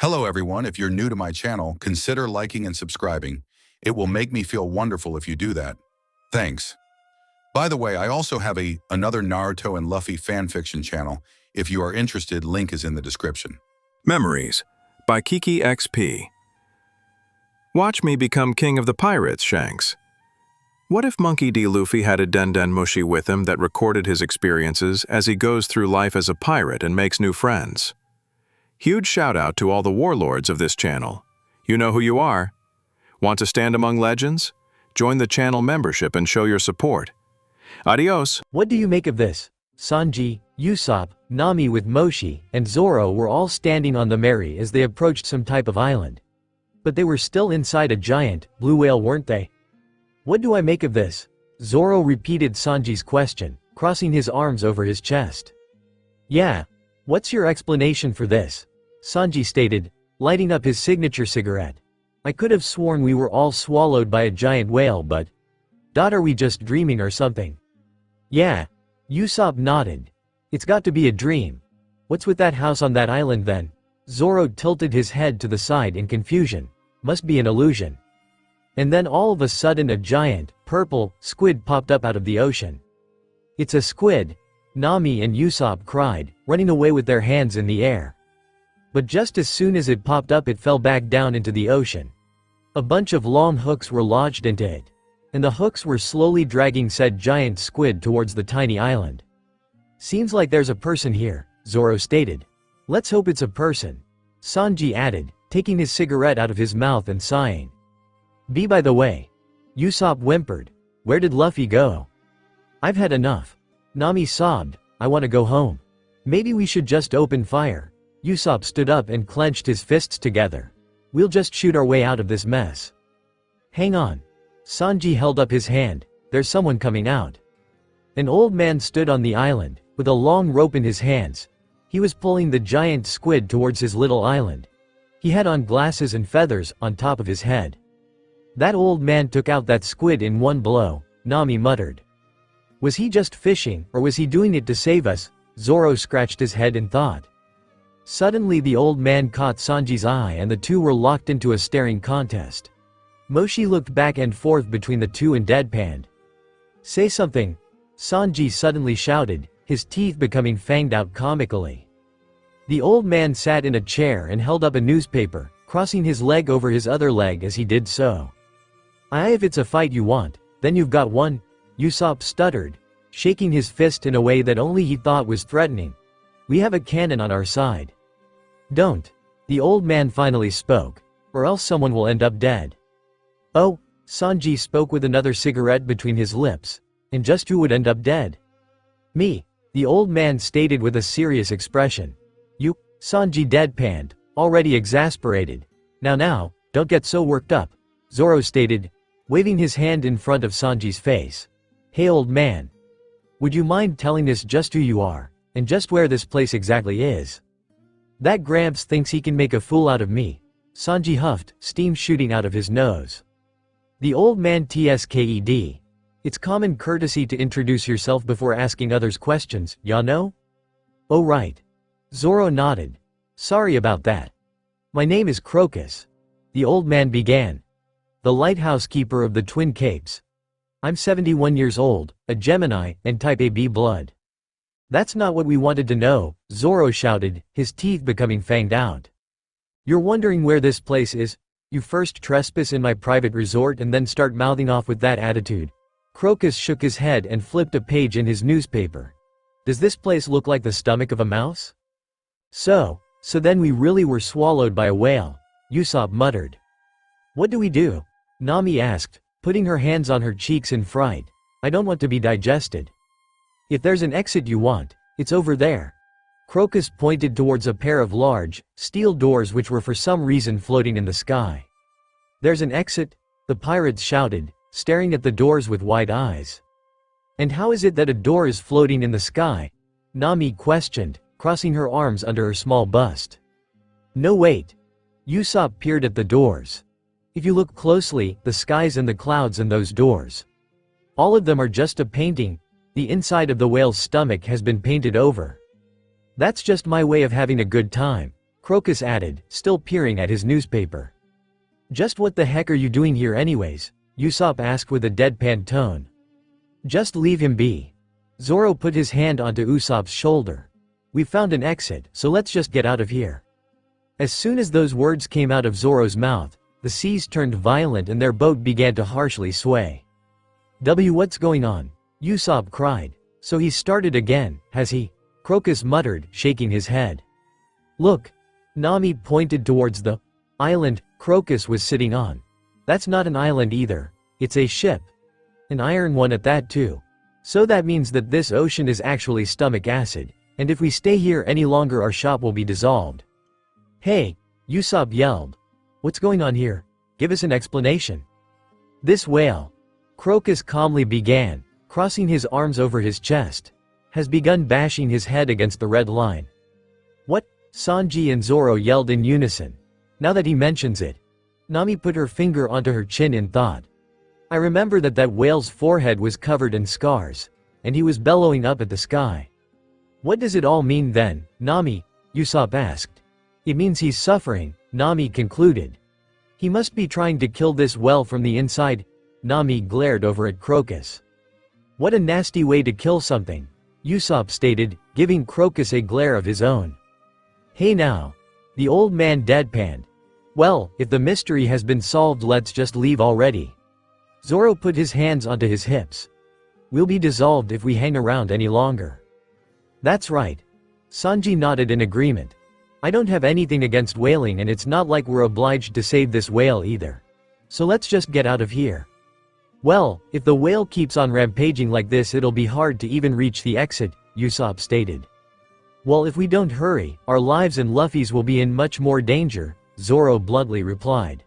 Hello everyone, if you're new to my channel, consider liking and subscribing. It will make me feel wonderful if you do that. Thanks. By the way, I also have another Naruto and Luffy fanfiction channel. If you are interested, link is in the description. Memories by Keke XP. Watch me become king of the pirates, Shanks. What if Monkey D. Luffy had a Den Mushi with him that recorded his experiences as he goes through life as a pirate and makes new friends? Huge shout out to all the warlords of this channel. You know who you are. Want to stand among legends? Join the channel membership and show your support. Adios. What do you make of this? Sanji, Usopp, Nami with Moshi, and Zoro were all standing on the Mary as they approached some type of island. But they were still inside a giant, blue whale, weren't they? What do I make of this? Zoro repeated Sanji's question, crossing his arms over his chest. Yeah. What's your explanation for this? Sanji stated, lighting up his signature cigarette. I could have sworn we were all swallowed by a giant whale, but... Are we just dreaming or something? Yeah. Usopp nodded. It's got to be a dream. What's with that house on that island then? Zoro tilted his head to the side in confusion. Must be an illusion. And then all of a sudden a giant, purple, squid popped up out of the ocean. It's a squid, Nami and Usopp cried, running away with their hands in the air. But just as soon as it popped up, it fell back down into the ocean. A bunch of long hooks were lodged into it, and the hooks were slowly dragging said giant squid towards the tiny island. Seems like there's a person here, Zoro stated. Let's hope it's a person, Sanji added, taking his cigarette out of his mouth and sighing. By the way, Usopp whimpered, where did Luffy go? I've had enough. Nami sobbed, I want to go home. Maybe we should just open fire. Usopp stood up and clenched his fists together. We'll just shoot our way out of this mess. Hang on. Sanji held up his hand, there's someone coming out. An old man stood on the island, with a long rope in his hands. He was pulling the giant squid towards his little island. He had on glasses and feathers on top of his head. That old man took out that squid in one blow, Nami muttered. Was he just fishing, or was he doing it to save us? Zoro scratched his head in thought. Suddenly the old man caught Sanji's eye and the two were locked into a staring contest. Moshi looked back and forth between the two and deadpanned. Say something, Sanji suddenly shouted, his teeth becoming fanged out comically. The old man sat in a chair and held up a newspaper, crossing his leg over his other leg as he did so. If it's a fight you want, then you've got one, Usopp stuttered, shaking his fist in a way that only he thought was threatening. We have a cannon on our side. Don't. The old man finally spoke, or else someone will end up dead. Oh, Sanji spoke with another cigarette between his lips, and just who would end up dead? Me, the old man stated with a serious expression. You, Sanji deadpanned, already exasperated. Now, don't get so worked up, Zoro stated, waving his hand in front of Sanji's face. Hey old man. Would you mind telling us just who you are, and just where this place exactly is? That Gramps thinks he can make a fool out of me. Sanji huffed, steam shooting out of his nose. The old man tsked. It's common courtesy to introduce yourself before asking others questions, ya know? Oh right. Zoro nodded. Sorry about that. My name is Crocus. The old man began. The lighthouse keeper of the Twin Capes. I'm 71 years old, a Gemini, and type AB blood. That's not what we wanted to know, Zoro shouted, his teeth becoming fanged out. You're wondering where this place is? You first trespass in my private resort and then start mouthing off with that attitude. Crocus shook his head and flipped a page in his newspaper. Does this place look like the stomach of a mouse? So then we really were swallowed by a whale, Usopp muttered. What do we do? Nami asked, putting her hands on her cheeks in fright. I don't want to be digested. If there's an exit you want, it's over there. Crocus pointed towards a pair of large, steel doors which were for some reason floating in the sky. There's an exit? The pirates shouted, staring at the doors with wide eyes. And how is it that a door is floating in the sky? Nami questioned, crossing her arms under her small bust. No wait. Usopp peered at the doors. If you look closely, the skies and the clouds and those doors. All of them are just a painting. The inside of the whale's stomach has been painted over. That's just my way of having a good time, Crocus added, still peering at his newspaper. Just what the heck are you doing here anyways? Usopp asked with a deadpan tone. Just leave him be. Zoro put his hand onto Usopp's shoulder. We found an exit, so let's just get out of here. As soon as those words came out of Zoro's mouth, the seas turned violent and their boat began to harshly sway. What's going on? Usopp cried. So he started again, has he? Crocus muttered, shaking his head. Look. Nami pointed towards the island Crocus was sitting on. That's not an island either. It's a ship. An iron one at that too. So that means that this ocean is actually stomach acid, and if we stay here any longer our shop will be dissolved. Hey, Usopp yelled. What's going on here? Give us an explanation. This whale, Crocus calmly began, crossing his arms over his chest, has begun bashing his head against the red line. What? Sanji and Zoro yelled in unison. Now that he mentions it, Nami put her finger onto her chin in thought. I remember that whale's forehead was covered in scars, and he was bellowing up at the sky. What does it all mean then, Nami? Usopp asked. It means he's suffering, Nami concluded. He must be trying to kill this whale from the inside. Nami glared over at Crocus. What a nasty way to kill something, Usopp stated, giving Crocus a glare of his own. Hey now. The old man deadpanned. Well, if the mystery has been solved let's just leave already. Zoro put his hands onto his hips. We'll be dissolved if we hang around any longer. That's right. Sanji nodded in agreement. I don't have anything against whaling and it's not like we're obliged to save this whale either. So let's just get out of here. Well, if the whale keeps on rampaging like this it'll be hard to even reach the exit, Usopp stated. Well, if we don't hurry, our lives and Luffy's will be in much more danger, Zoro bluntly replied.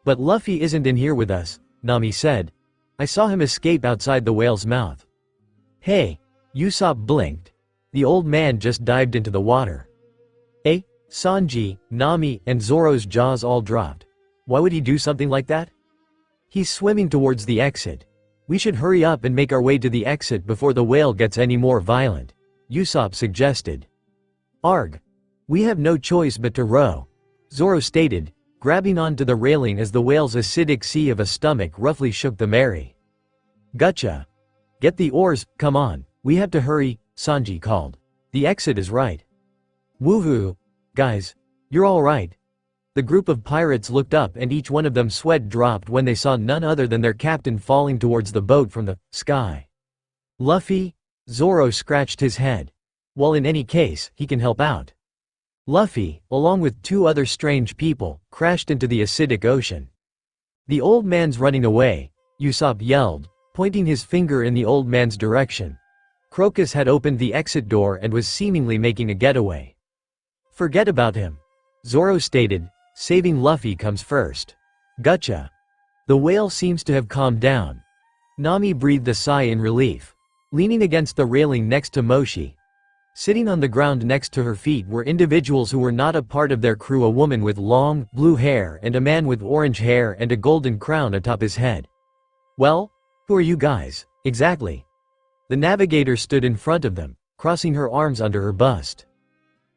But Luffy isn't in here with us, Nami said. I saw him escape outside the whale's mouth. Hey, Usopp blinked. The old man just dived into the water. Eh? Sanji, Nami, and Zoro's jaws all dropped. Why would he do something like that? He's swimming towards the exit. We should hurry up and make our way to the exit before the whale gets any more violent, Usopp suggested. Arg. We have no choice but to row, Zoro stated, grabbing onto the railing as the whale's acidic sea of a stomach roughly shook the Mary. Gotcha. Get the oars, come on, we have to hurry, Sanji called. The exit is right. Woohoo. Guys, you're all right. The group of pirates looked up and each one of them sweat dropped when they saw none other than their captain falling towards the boat from the sky. Luffy? Zoro scratched his head. Well, in any case, he can help out. Luffy, along with two other strange people, crashed into the acidic ocean. The old man's running away, Usopp yelled, pointing his finger in the old man's direction. Crocus had opened the exit door and was seemingly making a getaway. Forget about him, Zoro stated, saving Luffy comes first. Gotcha. The whale seems to have calmed down. Nami breathed a sigh in relief. Leaning against the railing next to Moshi, sitting on the ground next to her feet were individuals who were not a part of their crew, a woman with long, blue hair and a man with orange hair and a golden crown atop his head. Well, who are you guys, exactly? The navigator stood in front of them, crossing her arms under her bust.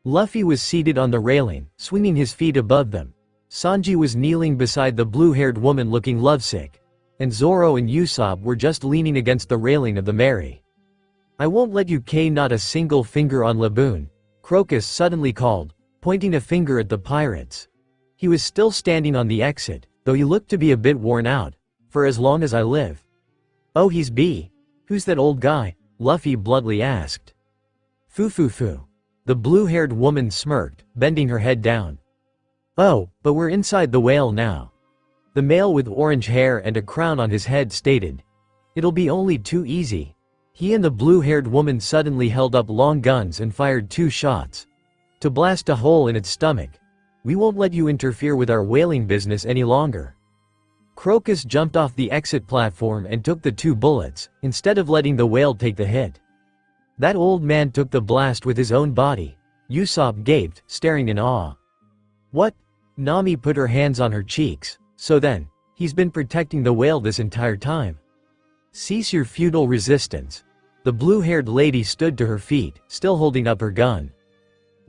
Luffy was seated on the railing, swinging his feet above them. Sanji was kneeling beside the blue-haired woman looking lovesick. And Zoro and Usopp were just leaning against the railing of the Mary. I won't let you not a single finger on Laboon, Crocus suddenly called, pointing a finger at the pirates. He was still standing on the exit, though he looked to be a bit worn out. For as long as I live. Oh, he's B. Who's that old guy? Luffy bluntly asked. Foo. The blue-haired woman smirked, bending her head down. Oh, but we're inside the whale now. The male with orange hair and a crown on his head stated. It'll be only too easy. He and the blue-haired woman suddenly held up long guns and fired 2 shots. To blast a hole in its stomach. We won't let you interfere with our whaling business any longer. Crocus jumped off the exit platform and took the 2 bullets, instead of letting the whale take the hit. That old man took the blast with his own body. Usopp gaped, staring in awe. What? Nami put her hands on her cheeks. So then, he's been protecting the whale this entire time. Cease your futile resistance. The blue-haired lady stood to her feet, still holding up her gun.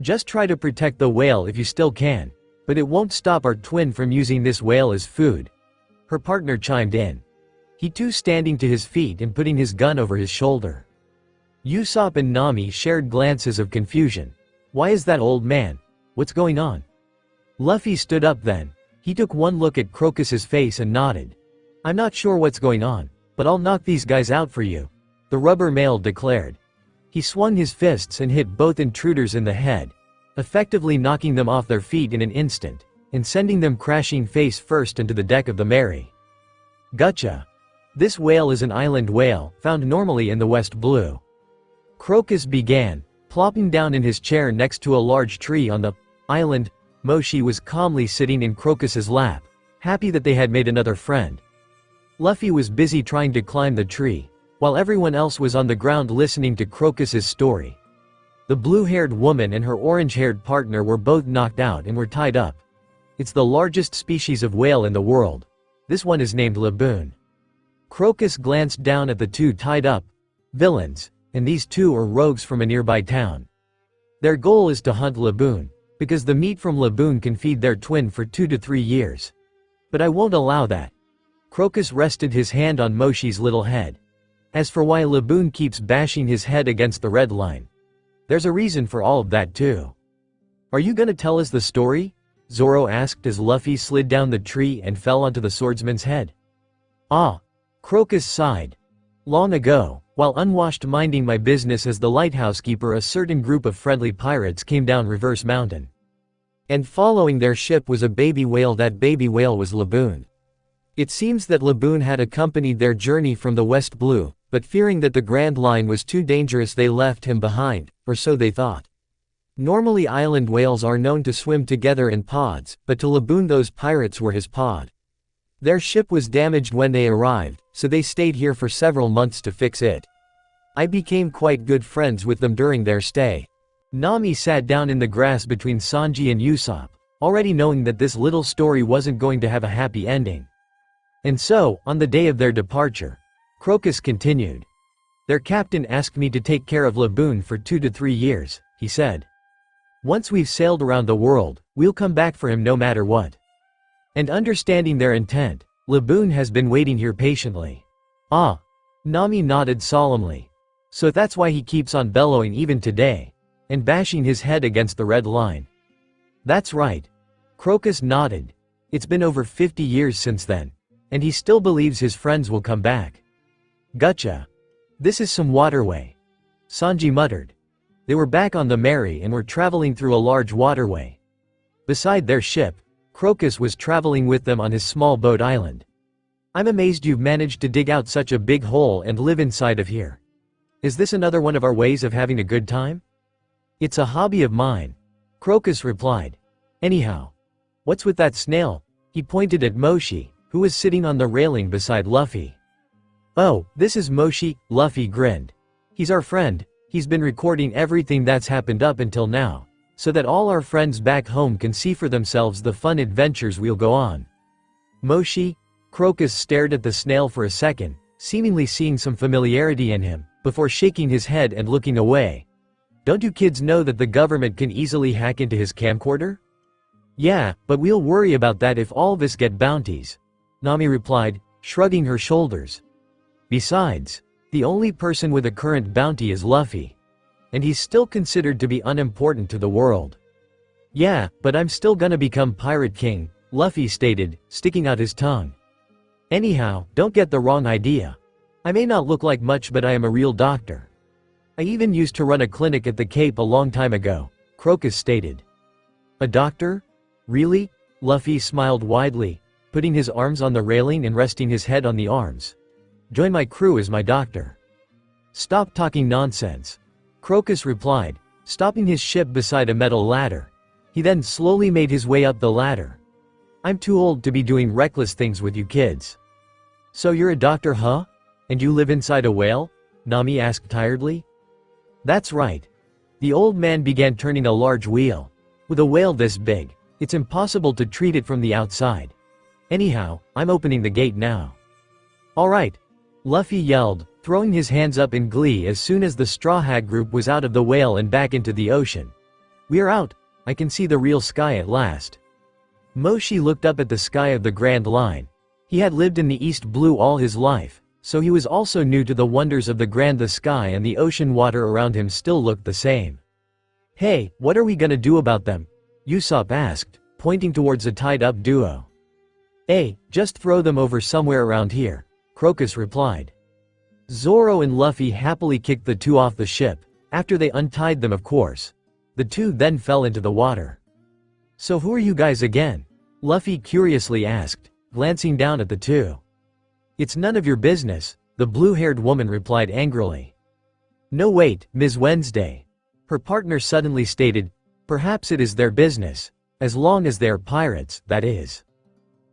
Just try to protect the whale if you still can. But it won't stop our twin from using this whale as food. Her partner chimed in. He too standing to his feet and putting his gun over his shoulder. Usopp and Nami shared glances of confusion. Why is that old man? What's going on? Luffy stood up then. He took one look at Crocus's face and nodded. I'm not sure what's going on, but I'll knock these guys out for you, the rubber male declared. He swung his fists and hit both intruders in the head, effectively knocking them off their feet in an instant, and sending them crashing face first into the deck of the Mary. Gotcha. This whale is an island whale, found normally in the West Blue. Crocus began, plopping down in his chair next to a large tree on the island. Moshi was calmly sitting in Crocus's lap, happy that they had made another friend. Luffy was busy trying to climb the tree, while everyone else was on the ground listening to Crocus's story. The blue-haired woman and her orange-haired partner were both knocked out and were tied up. It's the largest species of whale in the world. This one is named Laboon. Crocus glanced down at the two tied up villains, and these two are rogues from a nearby town. Their goal is to hunt Laboon, because the meat from Laboon can feed their twin for 2 to 3 years. But I won't allow that. Crocus rested his hand on Moshi's little head. As for why Laboon keeps bashing his head against the red line, there's a reason for all of that too. Are you gonna tell us the story? Zoro asked as Luffy slid down the tree and fell onto the swordsman's head. Ah. Crocus sighed. Long ago, while unwashed minding my business as the lighthouse keeper, a certain group of friendly pirates came down Reverse Mountain. And following their ship was a baby whale. That baby whale was Laboon. It seems that Laboon had accompanied their journey from the West Blue, but fearing that the Grand Line was too dangerous they left him behind, or so they thought. Normally island whales are known to swim together in pods, but to Laboon those pirates were his pod. Their ship was damaged when they arrived, so they stayed here for several months to fix it. I became quite good friends with them during their stay. Nami sat down in the grass between Sanji and Usopp, already knowing that this little story wasn't going to have a happy ending. And so, on the day of their departure, Crocus continued. Their captain asked me to take care of Laboon for 2 to 3 years, he said. Once we've sailed around the world, we'll come back for him no matter what. And understanding their intent, Laboon has been waiting here patiently. Ah. Nami nodded solemnly. So that's why he keeps on bellowing even today, and bashing his head against the red line. That's right. Crocus nodded. It's been over 50 years since then, and he still believes his friends will come back. Gotcha. This is some waterway. Sanji muttered. They were back on the Mary and were traveling through a large waterway. Beside their ship, Crocus was traveling with them on his small boat island. I'm amazed you've managed to dig out such a big hole and live inside of here. Is this another one of our ways of having a good time? It's a hobby of mine, Crocus replied. Anyhow, what's with that snail? He pointed at Moshi, who was sitting on the railing beside Luffy. Oh, this is Moshi, Luffy grinned. He's our friend. He's been recording everything that's happened up until now, so that all our friends back home can see for themselves the fun adventures we'll go on. Moshi? Crocus stared at the snail for a second, seemingly seeing some familiarity in him, before shaking his head and looking away. Don't you kids know that the government can easily hack into his camcorder? Yeah, but we'll worry about that if all of us get bounties, Nami replied, shrugging her shoulders. Besides, the only person with a current bounty is Luffy. And he's still considered to be unimportant to the world. Yeah, but I'm still gonna become Pirate King, Luffy stated, sticking out his tongue. Anyhow, don't get the wrong idea. I may not look like much, but I am a real doctor. I even used to run a clinic at the Cape a long time ago, Crocus stated. A doctor? Really? Luffy smiled widely, putting his arms on the railing and resting his head on the arms. Join my crew as my doctor. Stop talking nonsense, Crocus replied, stopping his ship beside a metal ladder. He then slowly made his way up the ladder. I'm too old to be doing reckless things with you kids. So you're a doctor, huh? And you live inside a whale? Nami asked tiredly. That's right. The old man began turning a large wheel. With a whale this big, it's impossible to treat it from the outside. Anyhow, I'm opening the gate now. Alright. Luffy yelled, throwing his hands up in glee as soon as the Straw Hat group was out of the whale and back into the ocean. "We're out. I can see the real sky at last." Moshi looked up at the sky of the Grand Line. He had lived in the East Blue all his life, so he was also new to the wonders of the Grand. The sky and the ocean water around him still looked the same. "Hey, what are we gonna do about them?" Usopp asked, pointing towards a tied-up duo. Just throw them over somewhere around here," Crocus replied. Zoro and Luffy happily kicked the two off the ship, after they untied them of course. The two then fell into the water. "So who are you guys again?" Luffy curiously asked, glancing down at the two. "It's none of your business," the blue-haired woman replied angrily. "No wait, Ms. Wednesday," her partner suddenly stated, "perhaps it is their business. As long as they're pirates, that is."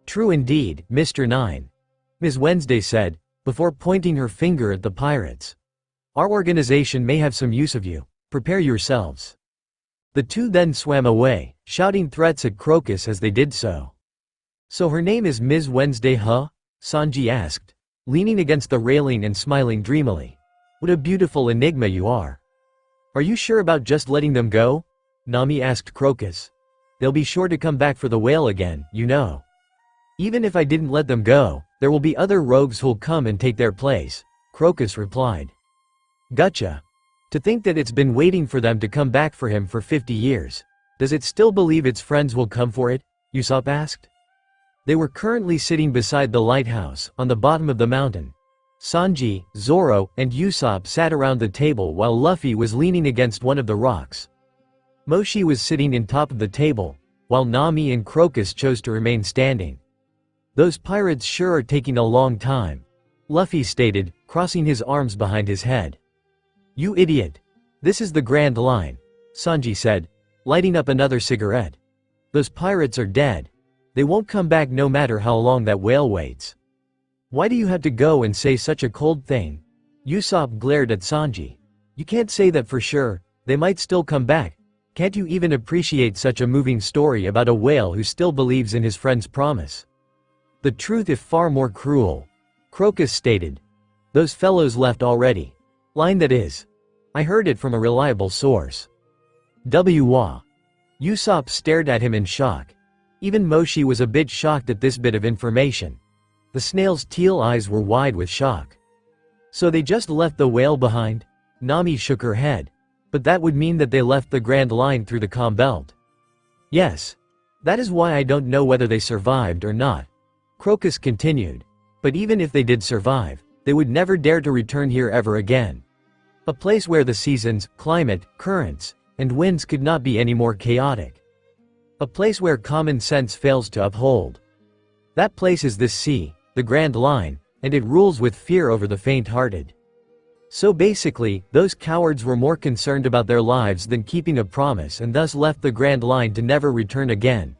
"True indeed, Mr. Nine," Ms. Wednesday said, before pointing her finger at the pirates. "Our organization may have some use of you. Prepare yourselves." The two then swam away, shouting threats at Crocus as they did so. "So her name is Ms. Wednesday, huh?" Sanji asked, leaning against the railing and smiling dreamily. "What a beautiful enigma you are." "Are you sure about just letting them go?" Nami asked Crocus. "They'll be sure to come back for the whale again, you know." "Even if I didn't let them go, there will be other rogues who'll come and take their place," Crocus replied. "Gotcha. To think that it's been waiting for them to come back for him for 50 years. Does it still believe its friends will come for it?" Usopp asked. They were currently sitting beside the lighthouse, on the bottom of the mountain. Sanji, Zoro, and Usopp sat around the table while Luffy was leaning against one of the rocks. Moshi was sitting in top of the table, while Nami and Crocus chose to remain standing. "Those pirates sure are taking a long time," Luffy stated, crossing his arms behind his head. "You idiot. This is the Grand Line," Sanji said, lighting up another cigarette. "Those pirates are dead. They won't come back no matter how long that whale waits." "Why do you have to go and say such a cold thing?" Usopp glared at Sanji. "You can't say that for sure. They might still come back. Can't you even appreciate such a moving story about a whale who still believes in his friend's promise?" "The truth is far more cruel," Crocus stated. "Those fellows left already. Line that is. I heard it from a reliable source." "Wha?" Usopp stared at him in shock. Even Moshi was a bit shocked at this bit of information. The snail's teal eyes were wide with shock. "So they just left the whale behind?" Nami shook her head. "But that would mean that they left the Grand Line through the calm belt." "Yes. That is why I don't know whether they survived or not," Crocus continued. "But even if they did survive, they would never dare to return here ever again. A place where the seasons, climate, currents, and winds could not be any more chaotic. A place where common sense fails to uphold. That place is this sea, the Grand Line, and it rules with fear over the faint-hearted." So basically, those cowards were more concerned about their lives than keeping a promise and thus left the Grand Line to never return again.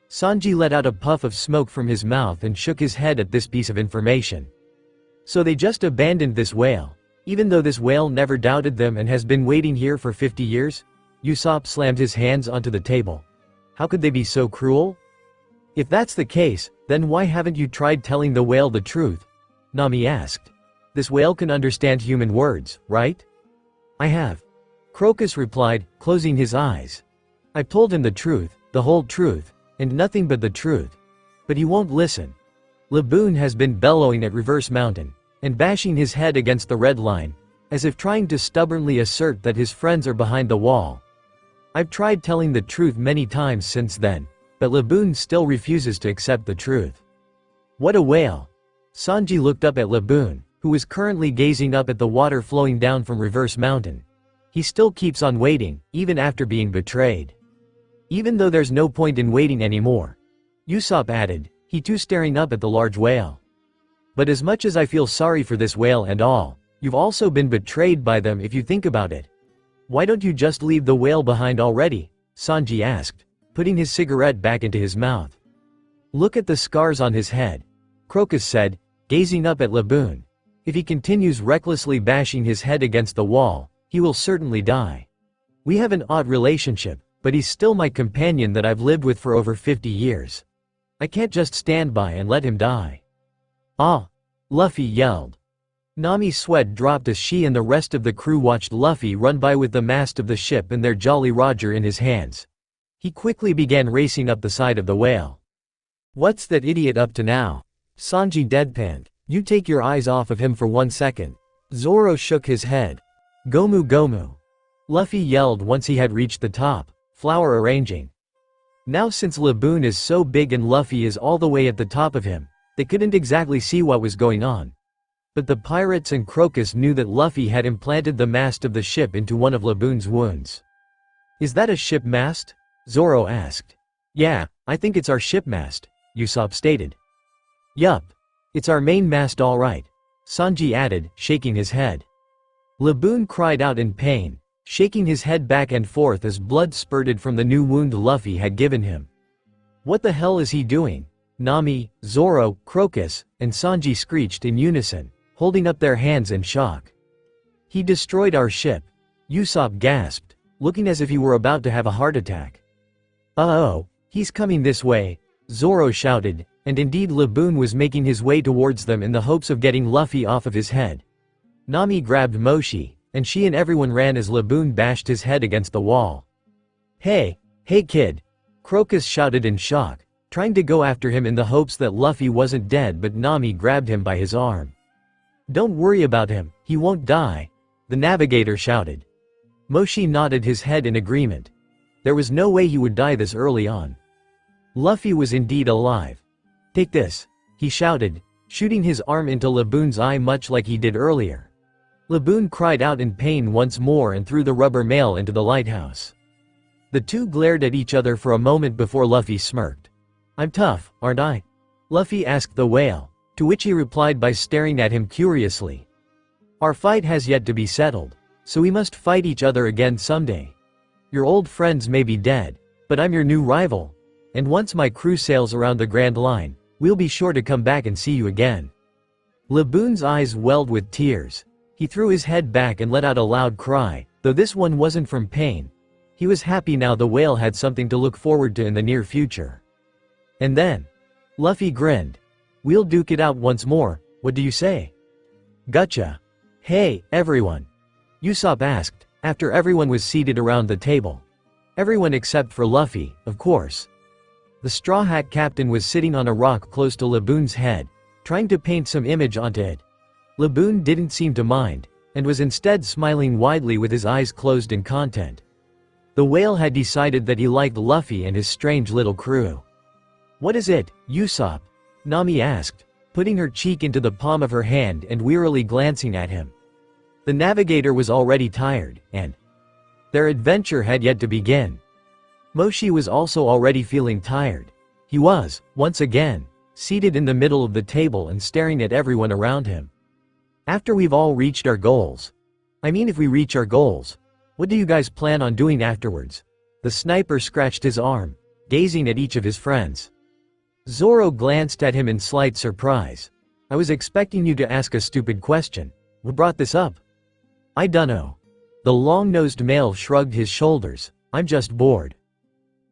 Sanji let out a puff of smoke from his mouth and shook his head at this piece of information. "So they just abandoned this whale, even though this whale never doubted them and has been waiting here for 50 years? Usopp slammed his hands onto the table. "How could they be so cruel?" "If that's the case, then why haven't you tried telling the whale the truth?" Nami asked. "This whale can understand human words, right?" "I have," Crocus replied, closing his eyes. "I've told him the truth, the whole truth, and nothing but the truth. But he won't listen. Laboon has been bellowing at Reverse Mountain, and bashing his head against the red line, as if trying to stubbornly assert that his friends are behind the wall. I've tried telling the truth many times since then, but Laboon still refuses to accept the truth." "What a whale!" Sanji looked up at Laboon, who was currently gazing up at the water flowing down from Reverse Mountain. "He still keeps on waiting, even after being betrayed. Even though there's no point in waiting anymore," Usopp added, he too staring up at the large whale. "But as much as I feel sorry for this whale and all, you've also been betrayed by them if you think about it. Why don't you just leave the whale behind already?" Sanji asked, putting his cigarette back into his mouth. "Look at the scars on his head," Crocus said, gazing up at Laboon. "If he continues recklessly bashing his head against the wall, he will certainly die. We have an odd relationship, but he's still my companion that I've lived with for over 50 years. I can't just stand by and let him die." "Ah!" Luffy yelled. Nami's sweat dropped as she and the rest of the crew watched Luffy run by with the mast of the ship and their Jolly Roger in his hands. He quickly began racing up the side of the whale. "What's that idiot up to now?" Sanji deadpanned. "You take your eyes off of him for 1 second. Zoro shook his head. "Gomu Gomu." Luffy yelled once he had reached the top, flower arranging. Now since Laboon is so big and Luffy is all the way at the top of him, they couldn't exactly see what was going on. But the pirates and Crocus knew that Luffy had implanted the mast of the ship into one of Laboon's wounds. "Is that a ship mast?" Zoro asked. "Yeah, I think it's our ship mast," Usopp stated. "Yup. It's our main mast all right," Sanji added, shaking his head. Laboon cried out in pain, shaking his head back and forth as blood spurted from the new wound Luffy had given him. "What the hell is he doing?" Nami, Zoro, Crocus, and Sanji screeched in unison, holding up their hands in shock. "He destroyed our ship," Usopp gasped, looking as if he were about to have a heart attack. "Uh-oh, he's coming this way," Zoro shouted, and indeed Laboon was making his way towards them in the hopes of getting Luffy off of his head. Nami grabbed Moshi, and she and everyone ran as Laboon bashed his head against the wall. Hey kid!" Crocus shouted in shock, trying to go after him in the hopes that Luffy wasn't dead, but Nami grabbed him by his arm. "Don't worry about him, he won't die," the navigator shouted. Moshi nodded his head in agreement. There was no way he would die this early on. Luffy was indeed alive. "Take this," he shouted, shooting his arm into Laboon's eye much like he did earlier. Laboon cried out in pain once more and threw the rubber mail into the lighthouse. The two glared at each other for a moment before Luffy smirked. "I'm tough, aren't I?" Luffy asked the whale, to which he replied by staring at him curiously. "Our fight has yet to be settled, so we must fight each other again someday. Your old friends may be dead, but I'm your new rival, and once my crew sails around the Grand Line, we'll be sure to come back and see you again." Laboon's eyes welled with tears. He threw his head back and let out a loud cry, though this one wasn't from pain. He was happy now the whale had something to look forward to in the near future. And then, Luffy grinned. "We'll duke it out once more, what do you say?" "Gotcha. Hey, everyone," Usopp asked, after everyone was seated around the table. Everyone except for Luffy, of course. The Straw Hat Captain was sitting on a rock close to Laboon's head, trying to paint some image onto it. Laboon didn't seem to mind, and was instead smiling widely with his eyes closed in content. The whale had decided that he liked Luffy and his strange little crew. "What is it, Usopp?" Nami asked, putting her cheek into the palm of her hand and wearily glancing at him. The navigator was already tired, and their adventure had yet to begin. Moshi was also already feeling tired. He was, once again, seated in the middle of the table and staring at everyone around him. "After we've all reached our goals. I mean if we reach our goals, what do you guys plan on doing afterwards?" The sniper scratched his arm, gazing at each of his friends. Zoro glanced at him in slight surprise. "I was expecting you to ask a stupid question. What brought this up?" "I dunno." The long-nosed male shrugged his shoulders. "I'm just bored."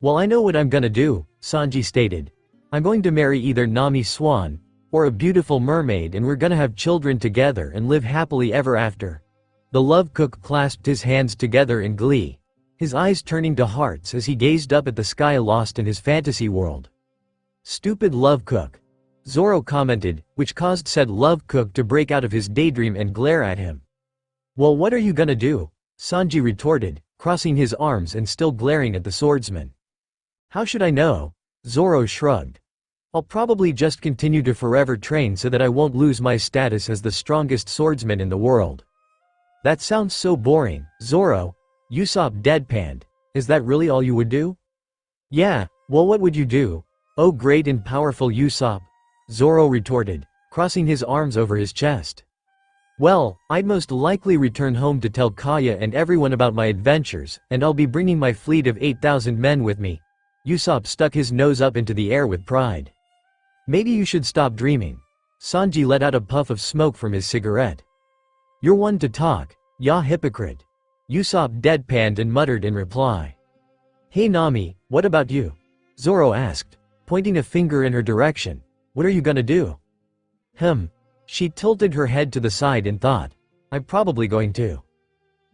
"Well, I know what I'm gonna do," Sanji stated. "I'm going to marry either Nami Swan, or a beautiful mermaid, and we're gonna have children together and live happily ever after." The love cook clasped his hands together in glee, his eyes turning to hearts as he gazed up at the sky lost in his fantasy world. "Stupid love cook," Zoro commented, which caused said love cook to break out of his daydream and glare at him. "Well, what are you gonna do?" Sanji retorted, crossing his arms and still glaring at the swordsman. "How should I know?" Zoro shrugged. "I'll probably just continue to forever train so that I won't lose my status as the strongest swordsman in the world." "That sounds so boring, Zoro," Usopp deadpanned. "Is that really all you would do?" "Yeah, well, what would you do? Oh, great and powerful Usopp," Zoro retorted, crossing his arms over his chest. "Well, I'd most likely return home to tell Kaya and everyone about my adventures, and I'll be bringing my fleet of 8,000 men with me." Usopp stuck his nose up into the air with pride. "Maybe you should stop dreaming." Sanji let out a puff of smoke from his cigarette. "You're one to talk, ya hypocrite," Usopp deadpanned and muttered in reply. "Hey Nami, what about you?" Zoro asked, pointing a finger in her direction. "What are you gonna do?" She tilted her head to the side and thought, I'm probably going to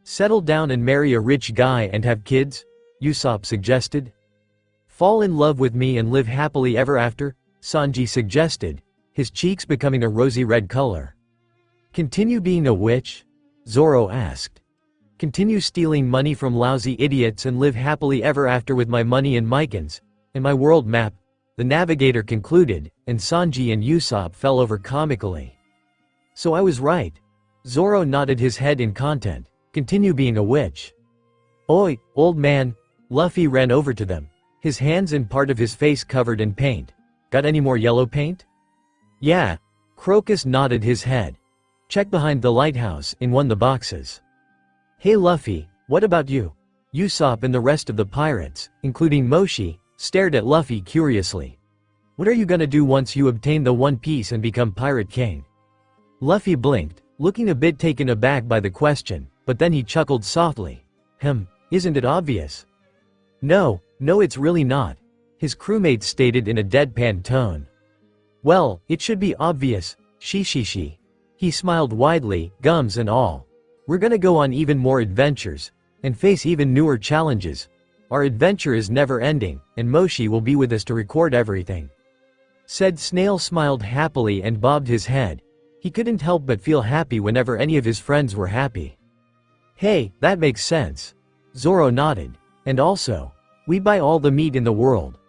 settle down and marry a rich guy and have kids, Usopp suggested. Fall in love with me and live happily ever after, Sanji suggested, his cheeks becoming a rosy red color. Continue being a witch? Zoro asked. Continue stealing money from lousy idiots and live happily ever after with my money and Mykon's, and my world map, the navigator concluded, and Sanji and Usopp fell over comically. So I was right. Zoro nodded his head in content. Continue being a witch. Oi, old man. Luffy ran over to them, his hands and part of his face covered in paint. Got any more yellow paint? Yeah. Crocus nodded his head. Check behind the lighthouse in one of the boxes. Hey Luffy, what about you? Usopp and the rest of the pirates, including Moshi, stared at Luffy curiously. What are you gonna do once you obtain the One Piece and become Pirate King? Luffy blinked, looking a bit taken aback by the question, but then he chuckled softly. Isn't it obvious? No, it's really not, his crewmates stated in a deadpan tone. Well, it should be obvious, she. He smiled widely, gums and all. We're gonna go on even more adventures, and face even newer challenges. Our adventure is never ending, and Moshi will be with us to record everything. Said Snail smiled happily and bobbed his head. He couldn't help but feel happy whenever any of his friends were happy. Hey, that makes sense. Zoro nodded. And also, we buy all the meat in the world.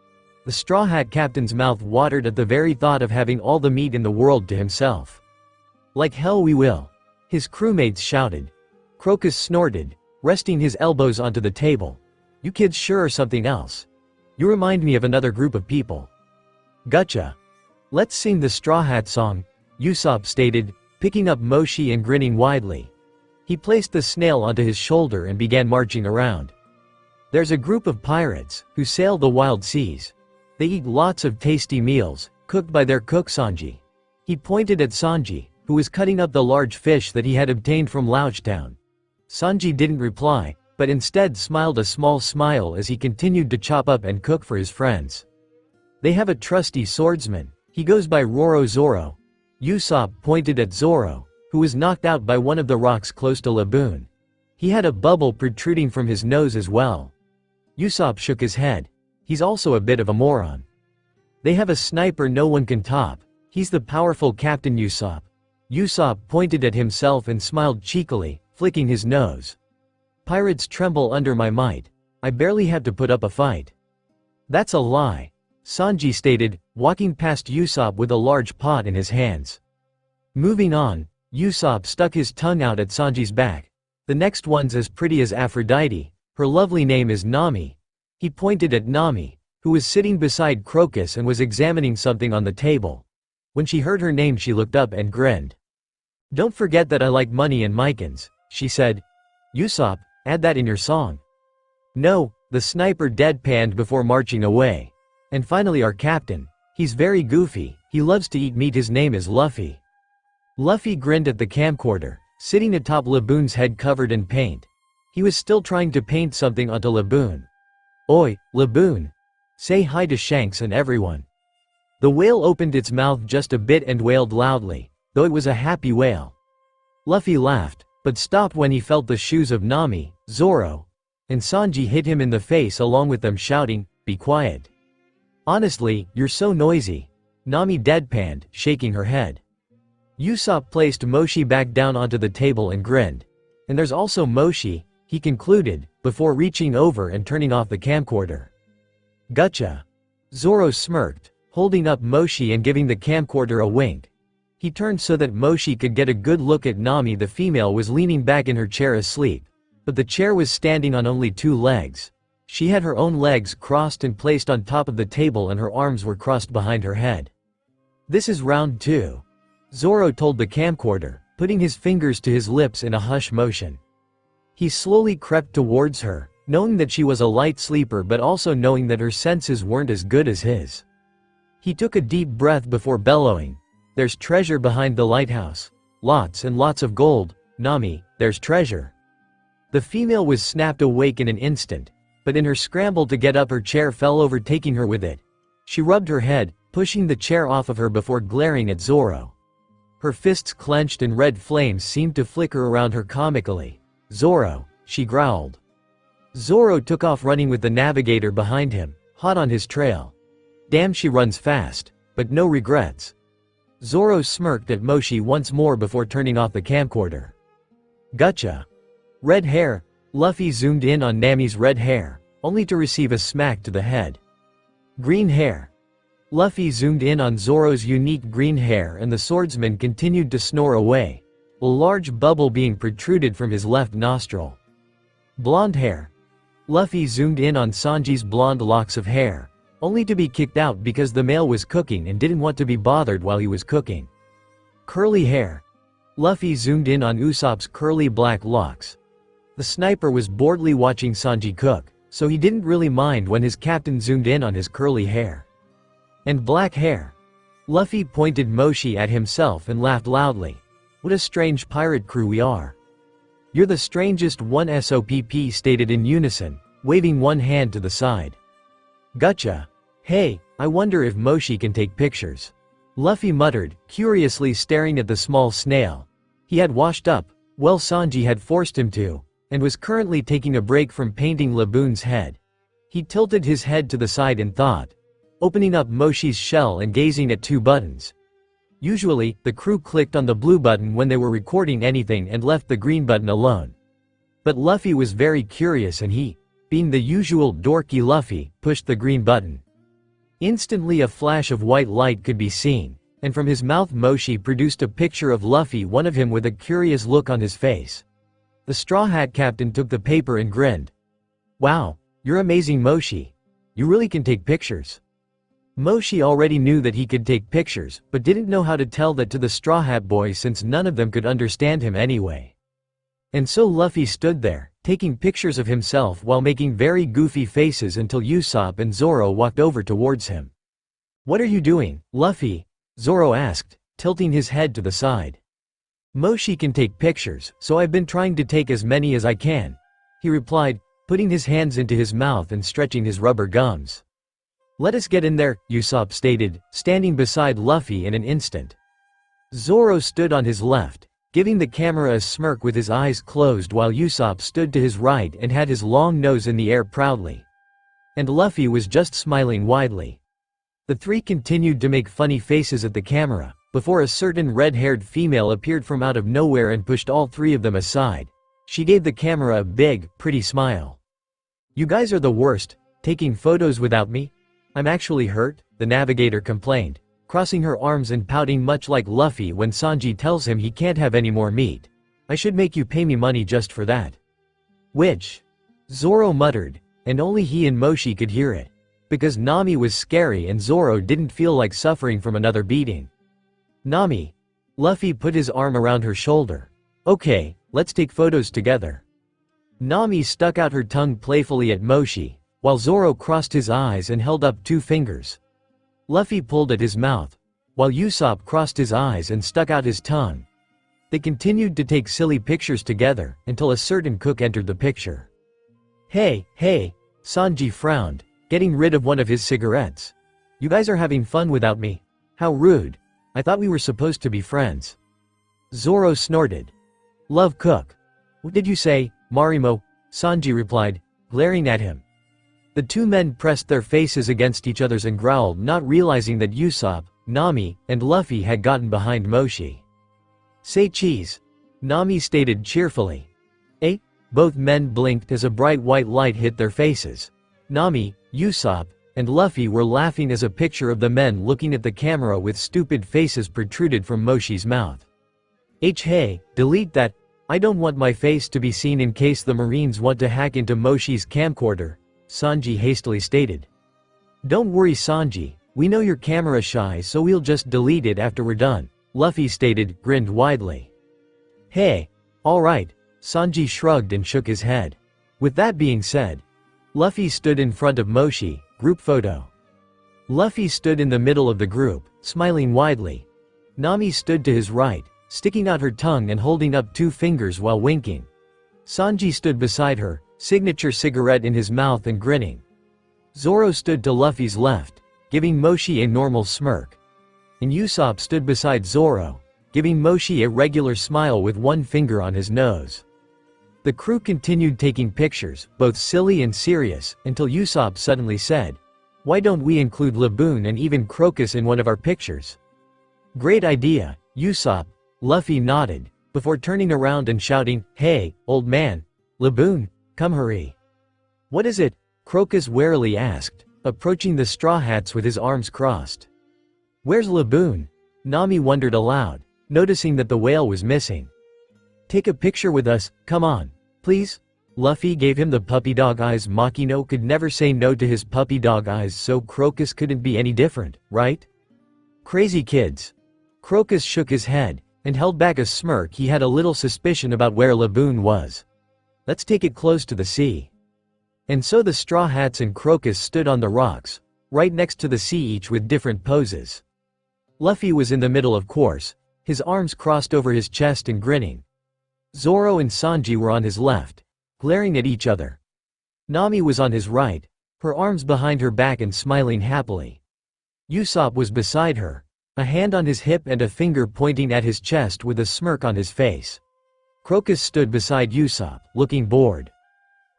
The Straw Hat Captain's mouth watered at the very thought of having all the meat in the world to himself. Like hell we will. His crewmates shouted. Crocus snorted, resting his elbows onto the table. You kids sure are something else. You remind me of another group of people. Gotcha. Let's sing the Straw Hat song, Usopp stated, picking up Moshi and grinning widely. He placed the snail onto his shoulder and began marching around. There's a group of pirates who sail the wild seas. They eat lots of tasty meals, cooked by their cook Sanji. He pointed at Sanji, who was cutting up the large fish that he had obtained from Louchtown. Sanji didn't reply, but instead smiled a small smile as he continued to chop up and cook for his friends. They have a trusty swordsman. He goes by Roro Zoro. Usopp pointed at Zoro, who was knocked out by one of the rocks close to Laboon. He had a bubble protruding from his nose as well. Usopp shook his head. He's also a bit of a moron. They have a sniper no one can top. He's the powerful Captain Usopp. Usopp pointed at himself and smiled cheekily, flicking his nose. Pirates tremble under my might. I barely have to put up a fight. That's a lie, Sanji stated, walking past Usopp with a large pot in his hands. Moving on, Usopp stuck his tongue out at Sanji's back. The next one's as pretty as Aphrodite. Her lovely name is Nami. He pointed at Nami, who was sitting beside Crocus and was examining something on the table. When she heard her name she looked up and grinned. Don't forget that I like money and Mykon's, she said. Usopp, add that in your song. No, the sniper deadpanned before marching away. And finally our captain. He's very goofy, he loves to eat meat, his name is Luffy. Luffy grinned at the camcorder, sitting atop Laboon's head covered in paint. He was still trying to paint something onto Laboon. Oi, Laboon. Say hi to Shanks and everyone. The whale opened its mouth just a bit and wailed loudly, though it was a happy wail. Luffy laughed, but stopped when he felt the shoes of Nami, Zoro, and Sanji hit him in the face along with them shouting, "Be quiet. Honestly, you're so noisy." Nami deadpanned, shaking her head. Usopp placed Moshi back down onto the table and grinned. And there's also Moshi, he concluded, before reaching over and turning off the camcorder. Gotcha. Zoro smirked, holding up Moshi and giving the camcorder a wink. He turned so that Moshi could get a good look at Nami. The female was leaning back in her chair asleep, but the chair was standing on only 2 legs. She had her own legs crossed and placed on top of the table and her arms were crossed behind her head. This is round 2. Zoro told the camcorder, putting his fingers to his lips in a hush motion. He slowly crept towards her, knowing that she was a light sleeper but also knowing that her senses weren't as good as his. He took a deep breath before bellowing, "There's treasure behind the lighthouse. Lots and lots of gold, Nami, there's treasure." The female was snapped awake in an instant, but in her scramble to get up her chair fell over, taking her with it. She rubbed her head, pushing the chair off of her before glaring at Zoro. Her fists clenched and red flames seemed to flicker around her comically. "Zoro," she growled. Zoro took off running with the navigator behind him, hot on his trail. Damn, she runs fast, but no regrets. Zoro smirked at Moshi once more before turning off the camcorder. Gotcha. Red hair. Luffy zoomed in on Nami's red hair, only to receive a smack to the head. Green hair. Luffy zoomed in on Zoro's unique green hair and the swordsman continued to snore away, a large bubble being protruded from his left nostril. Blonde hair. Luffy zoomed in on Sanji's blonde locks of hair, only to be kicked out because the male was cooking and didn't want to be bothered while he was cooking. Curly hair. Luffy zoomed in on Usopp's curly black locks. The sniper was boredly watching Sanji cook, so he didn't really mind when his captain zoomed in on his curly hair. And black hair. Luffy pointed Moshi at himself and laughed loudly. What a strange pirate crew we are. You're the strangest one, SOPP stated in unison, waving one hand to the side. Gotcha. Hey, I wonder if Moshi can take pictures. Luffy muttered, curiously staring at the small snail. He had washed up, well, Sanji had forced him to, and was currently taking a break from painting Laboon's head. He tilted his head to the side in thought, opening up Moshi's shell and gazing at two buttons. Usually, the crew clicked on the blue button when they were recording anything and left the green button alone. But Luffy was very curious and he, being the usual dorky Luffy, pushed the green button. Instantly a flash of white light could be seen, and from his mouth Moshi produced a picture of Luffy, one of him with a curious look on his face. The Straw Hat Captain took the paper and grinned. Wow, you're amazing, Moshi. You really can take pictures. Moshi already knew that he could take pictures, but didn't know how to tell that to the Straw Hat Boy since none of them could understand him anyway. And so Luffy stood there, taking pictures of himself while making very goofy faces until Usopp and Zoro walked over towards him. What are you doing, Luffy? Zoro asked, tilting his head to the side. Moshi can take pictures, so I've been trying to take as many as I can, he replied, putting his hands into his mouth and stretching his rubber gums. Let us get in there, Usopp stated, standing beside Luffy in an instant. Zoro stood on his left, giving the camera a smirk with his eyes closed, while Usopp stood to his right and had his long nose in the air proudly. And Luffy was just smiling widely. The three continued to make funny faces at the camera, before a certain red-haired female appeared from out of nowhere and pushed all three of them aside. She gave the camera a big, pretty smile. You guys are the worst, taking photos without me? I'm actually hurt, the navigator complained, crossing her arms and pouting much like Luffy when Sanji tells him he can't have any more meat. I should make you pay me money just for that. Which? Zoro muttered, and only he and Moshi could hear it. Because Nami was scary and Zoro didn't feel like suffering from another beating. Nami. Luffy put his arm around her shoulder. Okay, let's take photos together. Nami stuck out her tongue playfully at Moshi, while Zoro crossed his eyes and held up two fingers. Luffy pulled at his mouth, while Usopp crossed his eyes and stuck out his tongue. They continued to take silly pictures together, until a certain cook entered the picture. Hey, Sanji frowned, getting rid of one of his cigarettes. You guys are having fun without me? How rude. I thought we were supposed to be friends. Zoro snorted. Love cook. What did you say, Marimo? Sanji replied, glaring at him. The two men pressed their faces against each other's and growled, not realizing that Usopp, Nami, and Luffy had gotten behind Moshi. Say cheese. Nami stated cheerfully. Eh? Both men blinked as a bright white light hit their faces. Nami, Usopp, and Luffy were laughing as a picture of the men looking at the camera with stupid faces protruded from Moshi's mouth. Hey, delete that. I don't want my face to be seen in case the Marines want to hack into Moshi's camcorder, Sanji hastily stated. Don't worry, Sanji, we know you're camera shy, so we'll just delete it after we're done, Luffy stated, grinned widely. Hey, alright, Sanji shrugged and shook his head. With that being said, Luffy stood in front of Moshi, group photo. Luffy stood in the middle of the group, smiling widely. Nami stood to his right, sticking out her tongue and holding up two fingers while winking. Sanji stood beside her, signature cigarette in his mouth and grinning. Zoro stood to Luffy's left, giving Moshi a normal smirk. And Usopp stood beside Zoro, giving Moshi a regular smile with one finger on his nose. The crew continued taking pictures, both silly and serious, until Usopp suddenly said, "Why don't we include Laboon and even Crocus in one of our pictures?" "Great idea, Usopp," Luffy nodded, before turning around and shouting, "Hey, old man! Laboon, come hurry." "What is it?" Crocus warily asked, approaching the Straw Hats with his arms crossed. "Where's Laboon?" Nami wondered aloud, noticing that the whale was missing. "Take a picture with us, come on. Please?" Luffy gave him the puppy dog eyes. Makino could never say no to his puppy dog eyes, so Crocus couldn't be any different, right? Crazy kids. Crocus shook his head, and held back a smirk. He had a little suspicion about where Laboon was. "Let's take it close to the sea." And so the Straw Hats and Crocus stood on the rocks, right next to the sea, each with different poses. Luffy was in the middle, of course, his arms crossed over his chest and grinning. Zoro and Sanji were on his left, glaring at each other. Nami was on his right, her arms behind her back and smiling happily. Usopp was beside her, a hand on his hip and a finger pointing at his chest with a smirk on his face. Crocus stood beside Usopp, looking bored.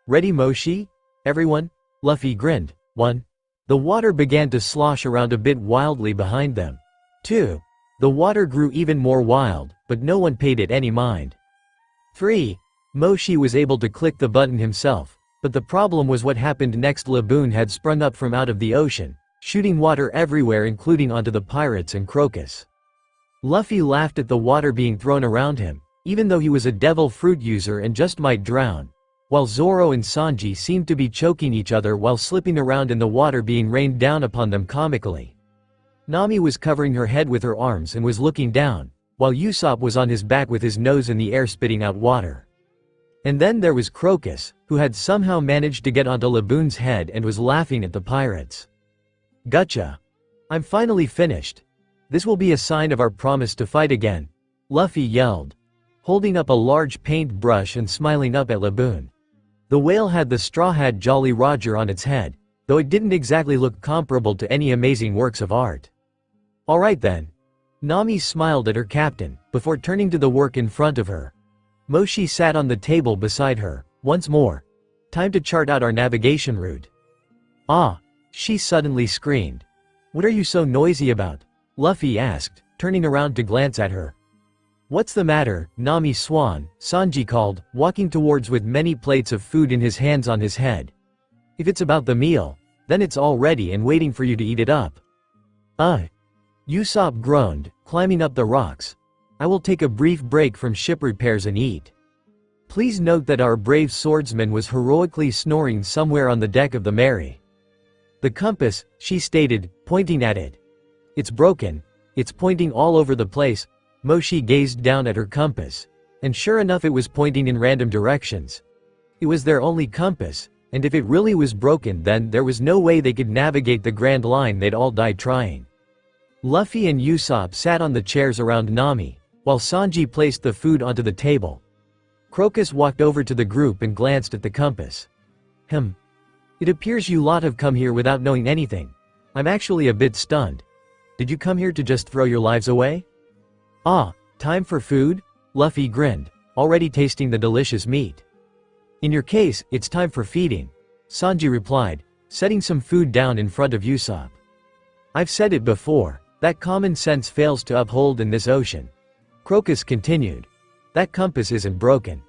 "Ready, Moshi? Everyone?" Luffy grinned. 1. The water began to slosh around a bit wildly behind them. 2. The water grew even more wild, but no one paid it any mind. 3. Moshi was able to click the button himself, but the problem was what happened next. Laboon had sprung up from out of the ocean, shooting water everywhere, including onto the pirates and Crocus. Luffy laughed at the water being thrown around him, even though he was a devil fruit user and just might drown, while Zoro and Sanji seemed to be choking each other while slipping around in the water being rained down upon them comically. Nami was covering her head with her arms and was looking down, while Usopp was on his back with his nose in the air spitting out water. And then there was Crocus, who had somehow managed to get onto Laboon's head and was laughing at the pirates. "Gotcha. I'm finally finished. This will be a sign of our promise to fight again," Luffy yelled, holding up a large paint brush and smiling up at Laboon. The whale had the Straw Hat Jolly Roger on its head, though it didn't exactly look comparable to any amazing works of art. "Alright then." Nami smiled at her captain, before turning to the work in front of her. Moshi sat on the table beside her. "Once more. Time to chart out our navigation route." "Ah!" she suddenly screamed. "What are you so noisy about?" Luffy asked, turning around to glance at her. "What's the matter, Nami Swan?" Sanji called, walking towards with many plates of food in his hands on his head. "If it's about the meal, then it's all ready and waiting for you to eat it up." Usopp groaned, climbing up the rocks. "I will take a brief break from ship repairs and eat. Please note that our brave swordsman was heroically snoring somewhere on the deck of the Mary." "The compass," she stated, pointing at it. "It's broken. It's pointing all over the place." Moshi gazed down at her compass, and sure enough it was pointing in random directions. It was their only compass, and if it really was broken, then there was no way they could navigate the Grand Line. They'd all die trying. Luffy and Usopp sat on the chairs around Nami, while Sanji placed the food onto the table. Crocus walked over to the group and glanced at the compass. It appears you lot have come here without knowing anything. I'm actually a bit stunned. Did you come here to just throw your lives away?" "Ah, time for food?" Luffy grinned, already tasting the delicious meat. "In your case, it's time for feeding," Sanji replied, setting some food down in front of Usopp. "I've said it before, that common sense fails to uphold in this ocean." Crocus continued. "That compass isn't broken."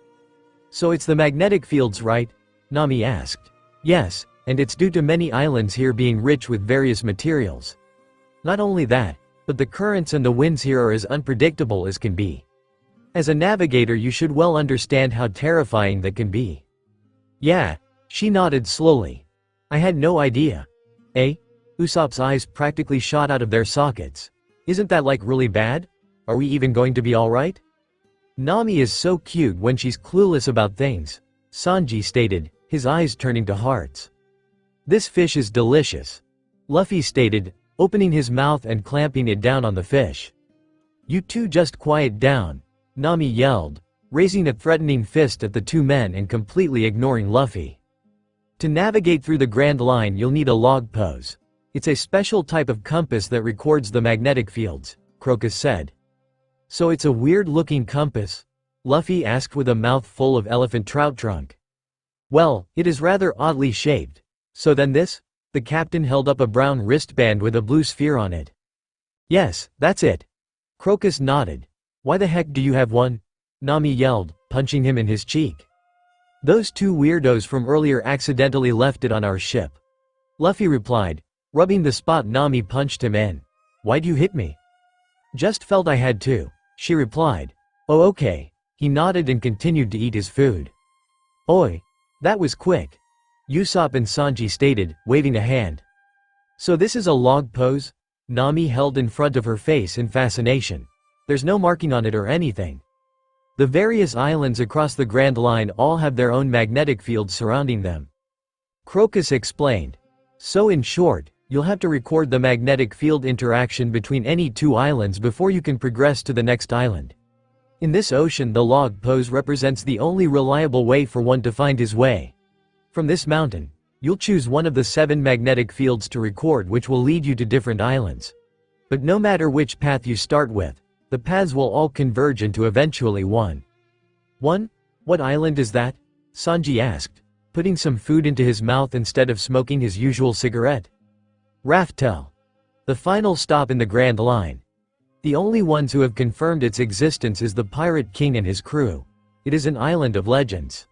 "So it's the magnetic fields, right?" Nami asked. "Yes, and it's due to many islands here being rich with various materials. Not only that, but the currents and the winds here are as unpredictable as can be. As a navigator you should well understand how terrifying that can be." "Yeah," she nodded slowly. "I had no idea." "Eh?" Usopp's eyes practically shot out of their sockets. "Isn't that like really bad? Are we even going to be alright?" "Nami is so cute when she's clueless about things," Sanji stated, his eyes turning to hearts. "This fish is delicious," Luffy stated, opening his mouth and clamping it down on the fish. "You two just quiet down," Nami yelled, raising a threatening fist at the two men and completely ignoring Luffy. "To navigate through the Grand Line you'll need a log pose. It's a special type of compass that records the magnetic fields," Crocus said. So it's a weird-looking compass? Luffy asked with a mouth full of elephant trout trunk. Well, it is rather oddly shaped. So then this? The captain held up a brown wristband with a blue sphere on it. Yes, that's it. Crocus nodded. Why the heck do you have one? Nami yelled, punching him in his cheek. Those two weirdos from earlier accidentally left it on our ship. Luffy replied, rubbing the spot Nami punched him in. Why'd you hit me? Just felt I had to, she replied. Oh okay. He nodded and continued to eat his food. Oi. That was quick. Usopp and Sanji stated, waving a hand. So this is a log pose? Nami held in front of her face in fascination. There's no marking on it or anything. The various islands across the Grand Line all have their own magnetic fields surrounding them. Crocus explained. So in short, you'll have to record the magnetic field interaction between any two islands before you can progress to the next island. In this ocean, the log pose represents the only reliable way for one to find his way. From this mountain, you'll choose one of the 7 magnetic fields to record, which will lead you to different islands. But no matter which path you start with, the paths will all converge into eventually one. One? What island is that? Sanji asked, putting some food into his mouth instead of smoking his usual cigarette. Raftel. The final stop in the Grand Line. The only ones who have confirmed its existence is the Pirate King and his crew. It is an island of legends.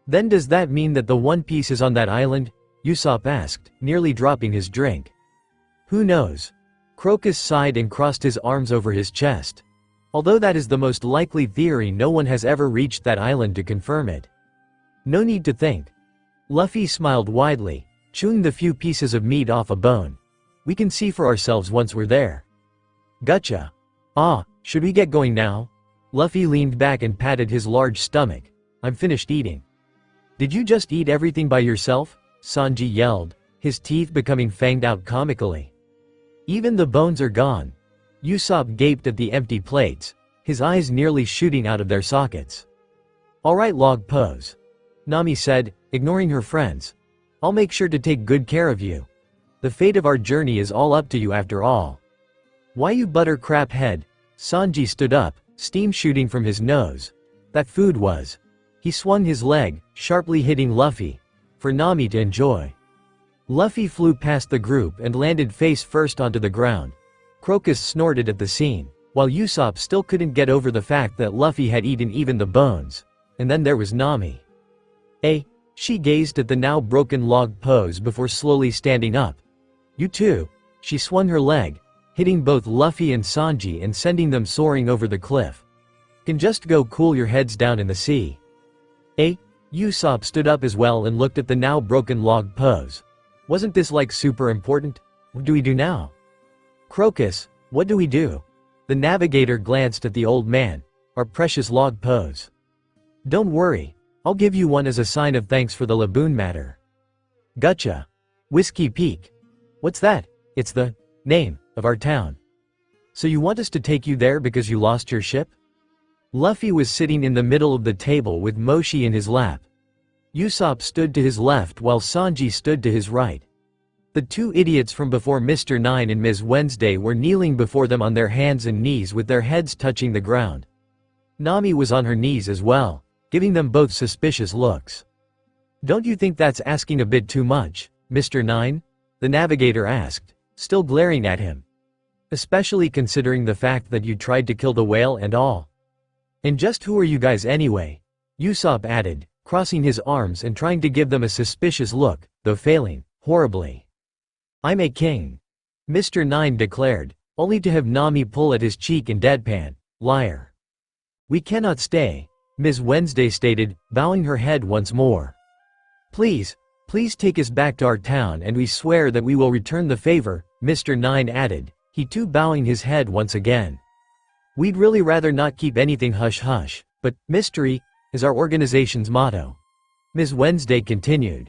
Then does that mean that the One Piece is on that island? Usopp asked, nearly dropping his drink. Who knows? Crocus sighed and crossed his arms over his chest. Although that is the most likely theory, no one has ever reached that island to confirm it. No need to think. Luffy smiled widely, chewing the few pieces of meat off a bone. We can see for ourselves once we're there. Gotcha. Ah, should we get going now? Luffy leaned back and patted his large stomach. I'm finished eating. Did you just eat everything by yourself? Sanji yelled, his teeth becoming fanged out comically. Even the bones are gone. Usopp gaped at the empty plates, his eyes nearly shooting out of their sockets. Alright, log pose. Nami said, ignoring her friends. I'll make sure to take good care of you. The fate of our journey is all up to you after all. Why you buttercrap head? Sanji stood up, steam shooting from his nose. That food was. He swung his leg, sharply hitting Luffy, for Nami to enjoy. Luffy flew past the group and landed face first onto the ground. Crocus snorted at the scene, while Usopp still couldn't get over the fact that Luffy had eaten even the bones. And then there was Nami. She gazed at the now broken log pose before slowly standing up. You too. She swung her leg, hitting both Luffy and Sanji and sending them soaring over the cliff. Can just go cool your heads down in the sea. Usopp stood up as well and looked at the now broken log pose. Wasn't this like super important? What do we do now? Crocus, what do we do? The navigator glanced at the old man. Our precious log pose. Don't worry, I'll give you one as a sign of thanks for the Laboon matter. Gotcha. Whiskey Peak. What's that? It's the name of our town. So you want us to take you there because you lost your ship? Luffy was sitting in the middle of the table with Moshi in his lap. Usopp stood to his left while Sanji stood to his right. The two idiots from before Mr. 9 and Ms. Wednesday were kneeling before them on their hands and knees with their heads touching the ground. Nami was on her knees as well, giving them both suspicious looks. Don't you think that's asking a bit too much, Mr. 9? The navigator asked, still glaring at him. Especially considering the fact that you tried to kill the whale and all. And just who are you guys anyway? Usopp added, crossing his arms and trying to give them a suspicious look, though failing horribly. I'm a king, Mr. 9 declared, only to have Nami pull at his cheek in deadpan. Liar. We cannot stay, Ms. Wednesday stated, bowing her head once more. Please take us back to our town and we swear that we will return the favor, Mr. 9 added, he too bowing his head once again. We'd really rather not keep anything hush-hush, but mystery is our organization's motto. Ms. Wednesday continued.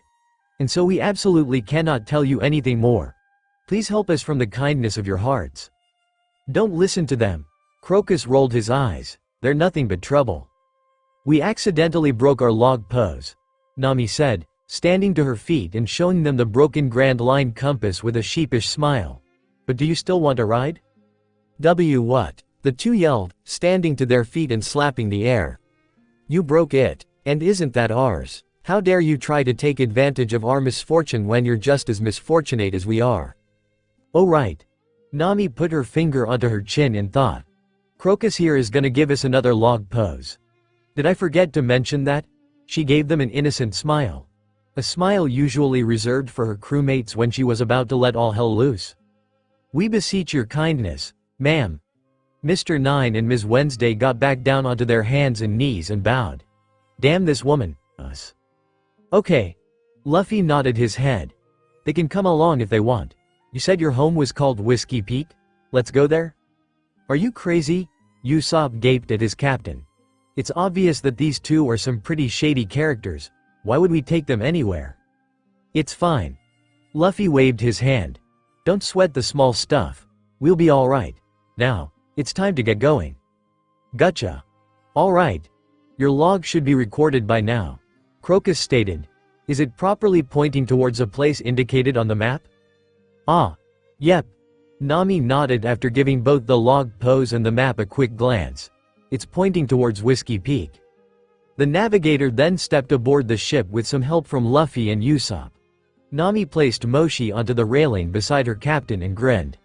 And so we absolutely cannot tell you anything more. Please help us from the kindness of your hearts. Don't listen to them. Crocus rolled his eyes. They're nothing but trouble. We accidentally broke our log pose, Nami said, standing to her feet and showing them the broken Grand Line compass with a sheepish smile. But do you still want a ride? What? The two yelled, standing to their feet and slapping the air. You broke it. And isn't that ours? How dare you try to take advantage of our misfortune when you're just as misfortunate as we are? Oh right. Nami put her finger onto her chin and thought. Crocus here is gonna give us another log pose. Did I forget to mention that? She gave them an innocent smile. A smile usually reserved for her crewmates when she was about to let all hell loose. We beseech your kindness, ma'am. Mr. Nine and Ms. Wednesday got back down onto their hands and knees and bowed. Damn this woman, us. Okay. Luffy nodded his head. They can come along if they want. You said your home was called Whiskey Peak? Let's go there? Are you crazy? Usopp gaped at his captain. It's obvious that these two are some pretty shady characters. Why would we take them anywhere? It's fine. Luffy waved his hand. Don't sweat the small stuff. We'll be alright. Now, it's time to get going. Gotcha. Alright. Your log should be recorded by now. Crocus stated. Is it properly pointing towards a place indicated on the map? Ah. Yep. Nami nodded after giving both the log pose and the map a quick glance. It's pointing towards Whiskey Peak. The navigator then stepped aboard the ship with some help from Luffy and Usopp. Nami placed Moshi onto the railing beside her captain and grinned.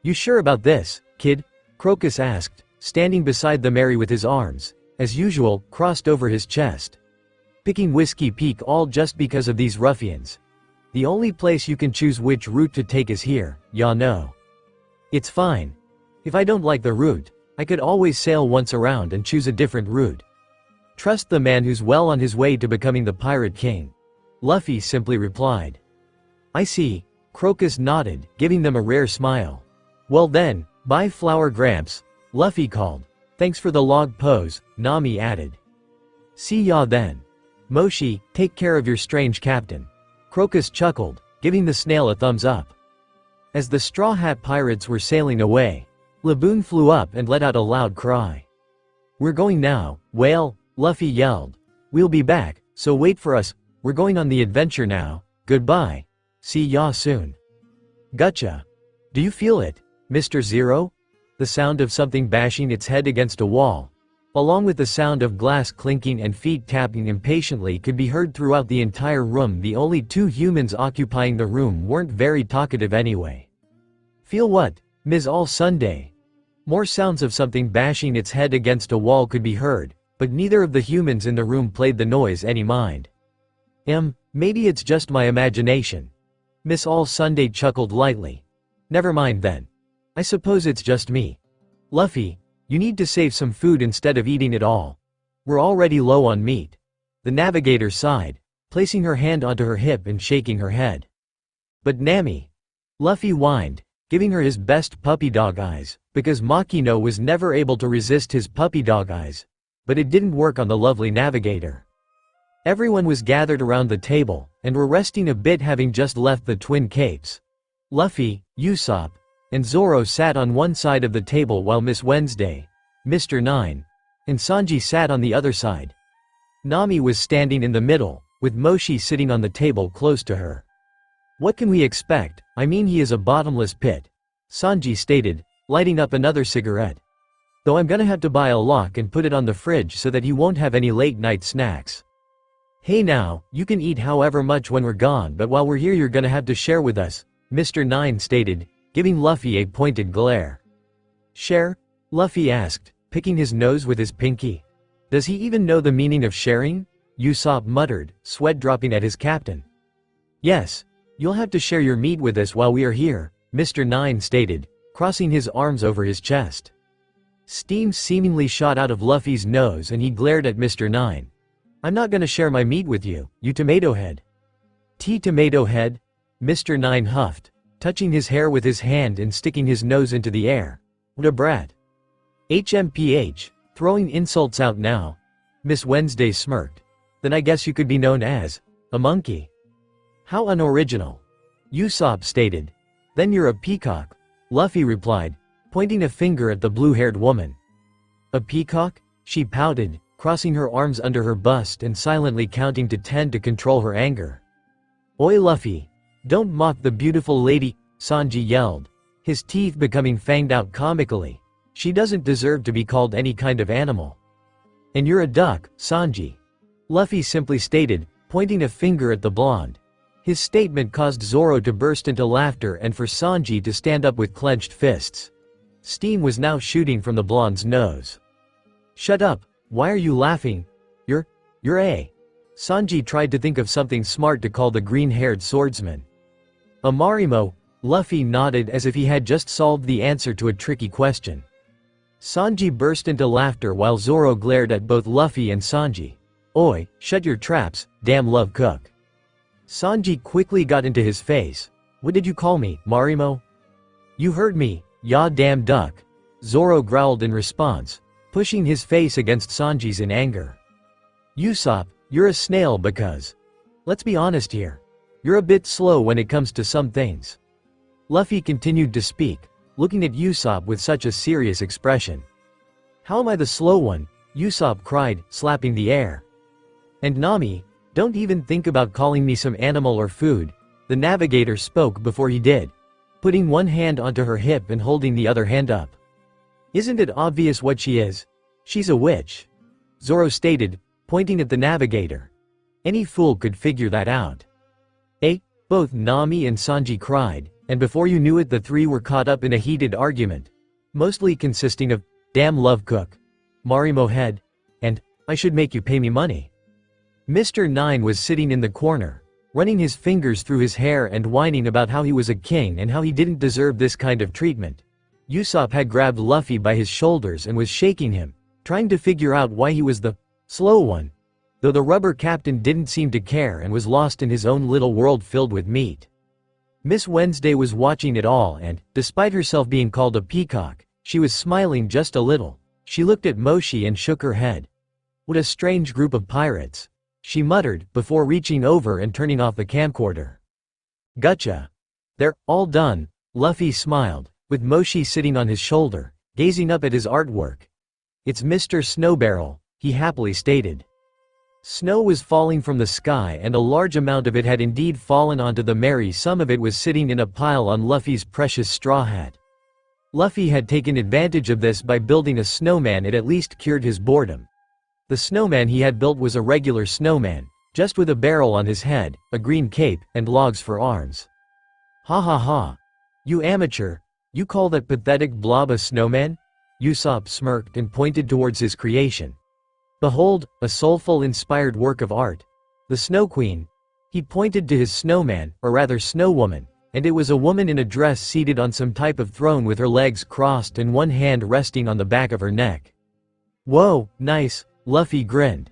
You sure about this, kid? Crocus asked, standing beside the Mary with his arms, as usual, crossed over his chest. Picking Whiskey Peak all just because of these ruffians. The only place you can choose which route to take is here, ya know. It's fine. If I don't like the route, I could always sail once around and choose a different route. Trust the man who's well on his way to becoming the Pirate King. Luffy simply replied. I see. Crocus nodded, giving them a rare smile. Well then, bye Flower Gramps, Luffy called. Thanks for the log pose, Nami added. See ya then. Moshi, take care of your strange captain. Crocus chuckled, giving the snail a thumbs up. As the Straw Hat Pirates were sailing away, Laboon flew up and let out a loud cry. We're going now, whale, Luffy yelled. We'll be back, so wait for us, we're going on the adventure now, goodbye. See ya soon. Gotcha. Do you feel it, Mr. Zero? The sound of something bashing its head against a wall, along with the sound of glass clinking and feet tapping impatiently could be heard throughout the entire room. The only two humans occupying the room weren't very talkative anyway. Feel what, Ms. All Sunday? More sounds of something bashing its head against a wall could be heard, but neither of the humans in the room played the noise any mind. Maybe it's just my imagination. Miss All Sunday chuckled lightly. Never mind then. I suppose it's just me. Luffy, you need to save some food instead of eating it all. We're already low on meat. The navigator sighed, placing her hand onto her hip and shaking her head. But Nami. Luffy whined, giving her his best puppy dog eyes, because Makino was never able to resist his puppy dog eyes. But it didn't work on the lovely navigator. Everyone was gathered around the table, and were resting a bit having just left the Twin Capes. Luffy, Usopp, and Zoro sat on one side of the table while Miss Wednesday, Mr. Nine, and Sanji sat on the other side. Nami was standing in the middle, with Moshi sitting on the table close to her. What can we expect? I mean, he is a bottomless pit, Sanji stated, lighting up another cigarette. Though I'm gonna have to buy a lock and put it on the fridge so that he won't have any late-night snacks. Hey now, you can eat however much when we're gone, but while we're here you're gonna have to share with us, Mr. Nine stated, giving Luffy a pointed glare. Share? Luffy asked, picking his nose with his pinky. Does he even know the meaning of sharing? Usopp muttered, sweat dropping at his captain. Yes, you'll have to share your meat with us while we are here, Mr. Nine stated, crossing his arms over his chest. Steam seemingly shot out of Luffy's nose and he glared at Mr. Nine. I'm not gonna share my meat with you, you tomato head. Tomato head? Mr. Nine huffed, touching his hair with his hand and sticking his nose into the air. What a brat. HMPH, throwing insults out now. Miss Wednesday smirked. Then I guess you could be known as a monkey. How unoriginal. Usopp stated. Then you're a peacock, Luffy replied, pointing a finger at the blue-haired woman. A peacock? She pouted, crossing her arms under her bust and silently counting to 10 to control her anger. Oi Luffy, don't mock the beautiful lady, Sanji yelled, his teeth becoming fanged out comically. She doesn't deserve to be called any kind of animal. And you're a duck, Sanji. Luffy simply stated, pointing a finger at the blonde. His statement caused Zoro to burst into laughter and for Sanji to stand up with clenched fists. Steam was now shooting from the blonde's nose. Shut up, why are you laughing? You're a. Sanji tried to think of something smart to call the green-haired swordsman. A Marimo, Luffy nodded as if he had just solved the answer to a tricky question. Sanji burst into laughter while Zoro glared at both Luffy and Sanji. Oi, shut your traps, damn love cook. Sanji quickly got into his face. What did you call me, Marimo? You heard me, ya damn duck. Zoro growled in response, pushing his face against Sanji's in anger. Usopp, you're a snail because. Let's be honest here. You're a bit slow when it comes to some things. Luffy continued to speak, looking at Usopp with such a serious expression. How am I the slow one? Usopp cried, slapping the air. And Nami, don't even think about calling me some animal or food, the navigator spoke before he did, putting one hand onto her hip and holding the other hand up. Isn't it obvious what she is? She's a witch. Zoro stated, pointing at the navigator. Any fool could figure that out. Eh? Both Nami and Sanji cried, and before you knew it the three were caught up in a heated argument, mostly consisting of, damn love cook, Marimo head, and, I should make you pay me money. Mr. Nine was sitting in the corner, running his fingers through his hair and whining about how he was a king and how he didn't deserve this kind of treatment. Usopp had grabbed Luffy by his shoulders and was shaking him, trying to figure out why he was the slow one, though the rubber captain didn't seem to care and was lost in his own little world filled with meat. Miss Wednesday was watching it all and, despite herself being called a peacock, she was smiling just a little. She looked at Moshi and shook her head. What a strange group of pirates, she muttered, before reaching over and turning off the camcorder. Gotcha. They're all done, Luffy smiled, with Moshi sitting on his shoulder, gazing up at his artwork. It's Mr. Snowbarrel, he happily stated. Snow was falling from the sky and a large amount of it had indeed fallen onto the Mary. Some of it was sitting in a pile on Luffy's precious straw hat. Luffy had taken advantage of this by building a snowman. It at least cured his boredom. The snowman he had built was a regular snowman, just with a barrel on his head, a green cape, and logs for arms. Ha ha ha. You amateur, you call that pathetic blob a snowman? Usopp smirked and pointed towards his creation. Behold, a soulful inspired work of art. The Snow Queen. He pointed to his snowman, or rather snow woman, and it was a woman in a dress seated on some type of throne with her legs crossed and one hand resting on the back of her neck. Whoa, nice, Luffy grinned.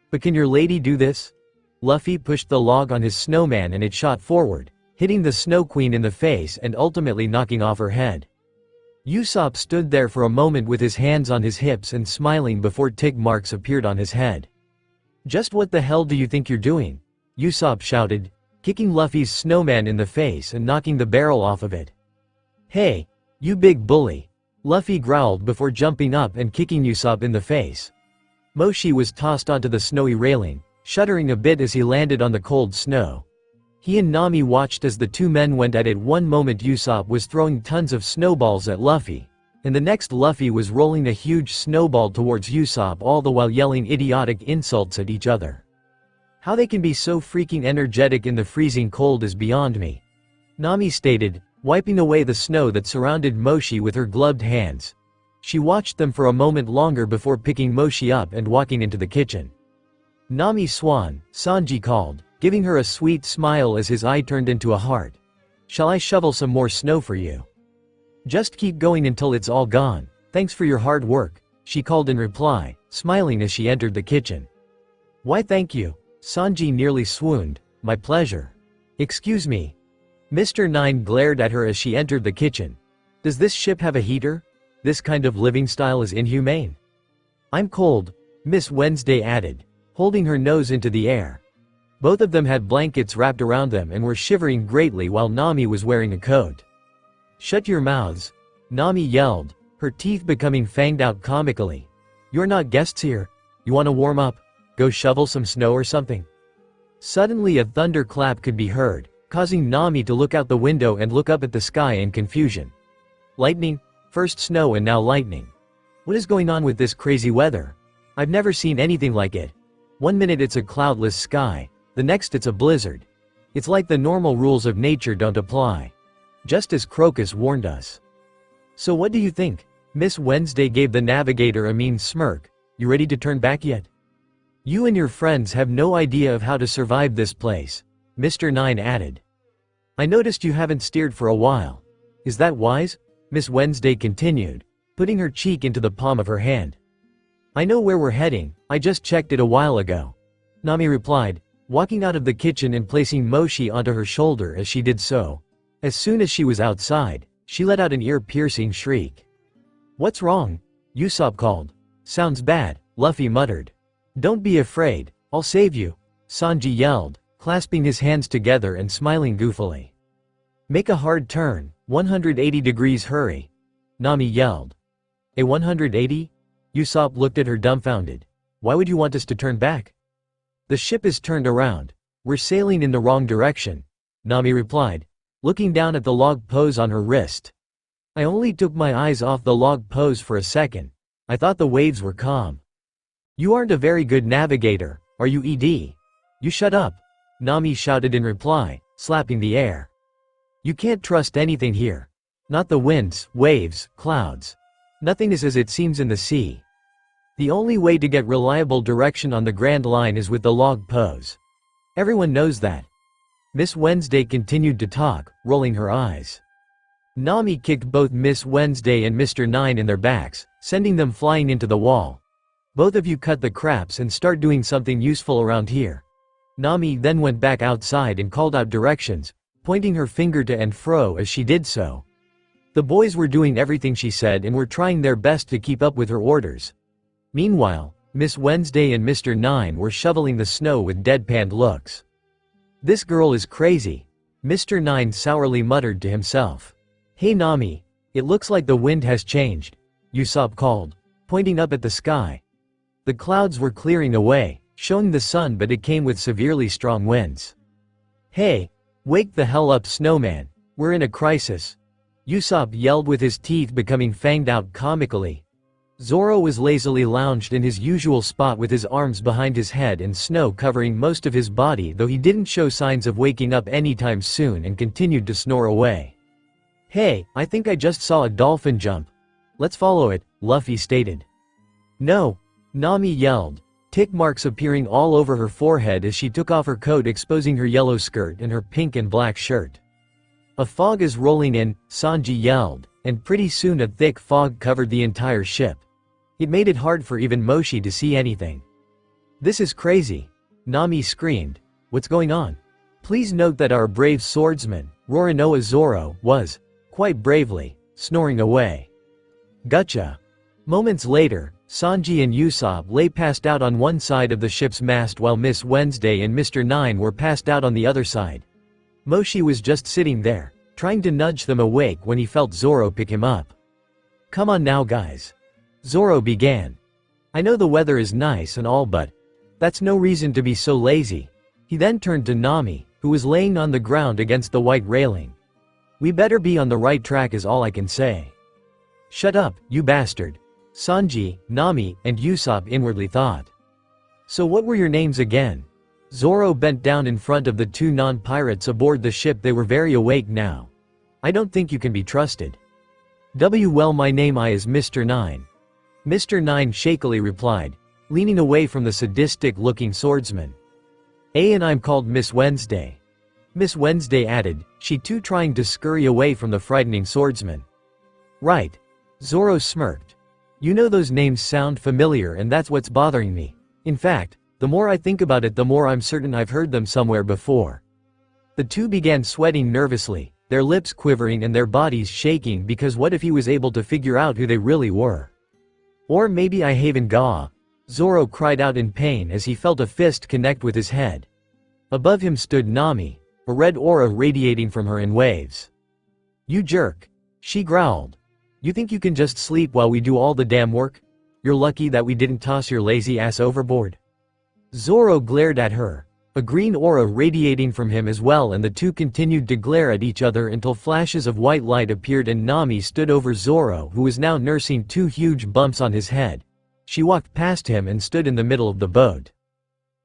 But can your lady do this? Luffy pushed the log on his snowman and it shot forward, hitting the Snow Queen in the face and ultimately knocking off her head. Usopp stood there for a moment with his hands on his hips and smiling before tick marks appeared on his head. Just what the hell do you think you're doing? Usopp shouted, kicking Luffy's snowman in the face and knocking the barrel off of it. Hey, you big bully! Luffy growled before jumping up and kicking Usopp in the face. Moshi was tossed onto the snowy railing, shuddering a bit as he landed on the cold snow. He and Nami watched as the two men went at it. One moment Usopp was throwing tons of snowballs at Luffy, and the next Luffy was rolling a huge snowball towards Usopp, all the while yelling idiotic insults at each other. How they can be so freaking energetic in the freezing cold is beyond me, Nami stated, wiping away the snow that surrounded Moshi with her gloved hands. She watched them for a moment longer before picking Moshi up and walking into the kitchen. Nami Swan, Sanji called, giving her a sweet smile as his eye turned into a heart. Shall I shovel some more snow for you? Just keep going until it's all gone. Thanks for your hard work, she called in reply, smiling as she entered the kitchen. Why thank you, Sanji nearly swooned, my pleasure. Excuse me. Mr. Nine glared at her as she entered the kitchen. Does this ship have a heater? This kind of living style is inhumane. I'm cold, Miss Wednesday added, holding her nose into the air. Both of them had blankets wrapped around them and were shivering greatly while Nami was wearing a coat. Shut your mouths, Nami yelled, her teeth becoming fanged out comically. You're not guests here. You want to warm up? Go shovel some snow or something? Suddenly a thunderclap could be heard, causing Nami to look out the window and look up at the sky in confusion. Lightning? First snow and now lightning. What is going on with this crazy weather? I've never seen anything like it. One minute it's a cloudless sky, the next it's a blizzard. It's like the normal rules of nature don't apply. Just as Crocus warned us. So what do you think? Miss Wednesday gave the navigator a mean smirk. You ready to turn back yet? You and your friends have no idea of how to survive this place, Mr. Nine added. I noticed you haven't steered for a while. Is that wise? Miss Wednesday continued, putting her cheek into the palm of her hand. I know where we're heading, I just checked it a while ago. Nami replied, walking out of the kitchen and placing Moshi onto her shoulder as she did so. As soon as she was outside, she let out an ear-piercing shriek. What's wrong? Usopp called. Sounds bad, Luffy muttered. Don't be afraid, I'll save you, Sanji yelled, clasping his hands together and smiling goofily. Make a hard turn, 180 degrees hurry, Nami yelled. A 180? Usopp looked at her dumbfounded. Why would you want us to turn back? The ship is turned around. We're sailing in the wrong direction, Nami replied, looking down at the log pose on her wrist. I only took my eyes off the log pose for a second. I thought the waves were calm. You aren't a very good navigator, are you, ED? You shut up, Nami shouted in reply, slapping the air. You can't trust anything here. Not the winds, waves, clouds. Nothing is as it seems in the sea. The only way to get reliable direction on the Grand Line is with the log pose. Everyone knows that. Miss Wednesday continued to talk, rolling her eyes. Nami kicked both Miss Wednesday and Mr. Nine in their backs, sending them flying into the wall. Both of you cut the craps and start doing something useful around here. Nami then went back outside and called out directions, pointing her finger to and fro as she did so. The boys were doing everything she said and were trying their best to keep up with her orders. Meanwhile, Miss Wednesday and Mr. Nine were shoveling the snow with deadpan looks. This girl is crazy, Mr. Nine sourly muttered to himself. Hey Nami, it looks like the wind has changed, Usopp called, pointing up at the sky. The clouds were clearing away, showing the sun, but it came with severely strong winds. Hey, wake the hell up, snowman, we're in a crisis, Usopp yelled with his teeth becoming fanged out comically. Zoro was lazily lounged in his usual spot with his arms behind his head and snow covering most of his body, though he didn't show signs of waking up anytime soon and continued to snore away. Hey, I think I just saw a dolphin jump. Let's follow it, Luffy stated. No, Nami yelled, tick marks appearing all over her forehead as she took off her coat, exposing her yellow skirt and her pink and black shirt. A fog is rolling in, Sanji yelled, and pretty soon a thick fog covered the entire ship. It made it hard for even Moshi to see anything. This is crazy, Nami screamed. What's going on? Please note that our brave swordsman, Roronoa Zoro, was, quite bravely, snoring away. Gotcha. Moments later, Sanji and Usopp lay passed out on one side of the ship's mast while Miss Wednesday and Mr. Nine were passed out on the other side. Moshi was just sitting there, trying to nudge them awake when he felt Zoro pick him up. Come on now guys. Zoro began. I know the weather is nice and all, but that's no reason to be so lazy. He then turned to Nami, who was laying on the ground against the white railing. We better be on the right track is all I can say. Shut up, you bastard. Sanji, Nami, and Usopp inwardly thought. So what were your names again? Zoro bent down in front of the two non-pirates aboard the ship. They were very awake now. I don't think you can be trusted. Well, my name is Mr. Nine. Mr. Nine shakily replied, leaning away from the sadistic-looking swordsman. And I'm called Miss Wednesday. Miss Wednesday added, she too trying to scurry away from the frightening swordsman. Right. Zoro smirked. You know those names sound familiar, and that's what's bothering me. In fact, the more I think about it, the more I'm certain I've heard them somewhere before. The two began sweating nervously, their lips quivering and their bodies shaking, because what if he was able to figure out who they really were? Or maybe I haven't got. Zoro cried out in pain as he felt a fist connect with his head. Above him stood Nami, a red aura radiating from her in waves. You jerk. She growled. You think you can just sleep while we do all the damn work? You're lucky that we didn't toss your lazy ass overboard. Zoro glared at her. a green aura radiating from him as well, and the two continued to glare at each other until flashes of white light appeared and Nami stood over Zoro, who was now nursing two huge bumps on his head. She walked past him and stood in the middle of the boat.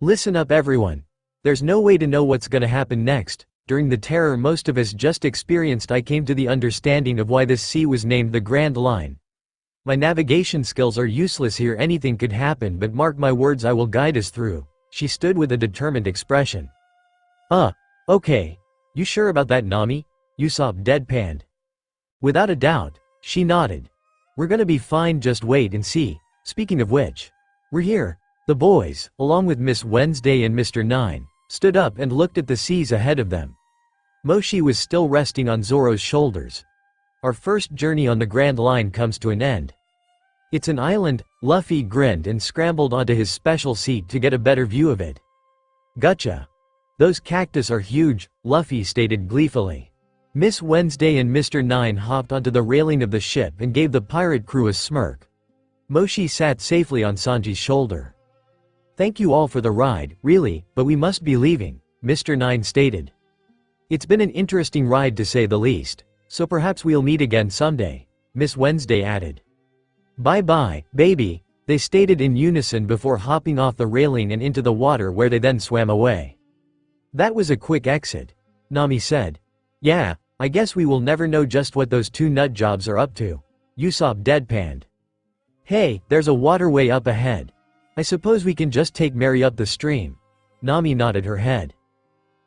Listen up everyone. There's no way to know what's gonna happen next. During the terror most of us just experienced, I came to the understanding of why this sea was named the Grand Line. My navigation skills are useless here, anything could happen, but mark my words, I will guide us through. She stood with a determined expression. Okay. You sure about that, Nami? Usopp deadpanned. Without a doubt, she nodded. We're gonna be fine, just wait and see. Speaking of which, we're here. The boys, along with Miss Wednesday and Mr. Nine, stood up and looked at the seas ahead of them. Moshi was still resting on Zoro's shoulders. Our first journey on the Grand Line comes to an end. It's an island. Luffy grinned and scrambled onto his special seat to get a better view of it. Gotcha. Those cactus are huge, Luffy stated gleefully. Miss Wednesday and Mr. Nine hopped onto the railing of the ship and gave the pirate crew a smirk. Moshi sat safely on Sanji's shoulder. Thank you all for the ride, really, but we must be leaving, Mr. Nine stated. It's been an interesting ride to say the least, so perhaps we'll meet again someday, Miss Wednesday added. Bye-bye, baby, they stated in unison before hopping off the railing and into the water, where they then swam away. That was a quick exit, Nami said. Yeah, I guess we will never know just what those two nutjobs are up to, Usopp deadpanned. Hey, there's a waterway up ahead. I suppose we can just take Mary up the stream. Nami nodded her head.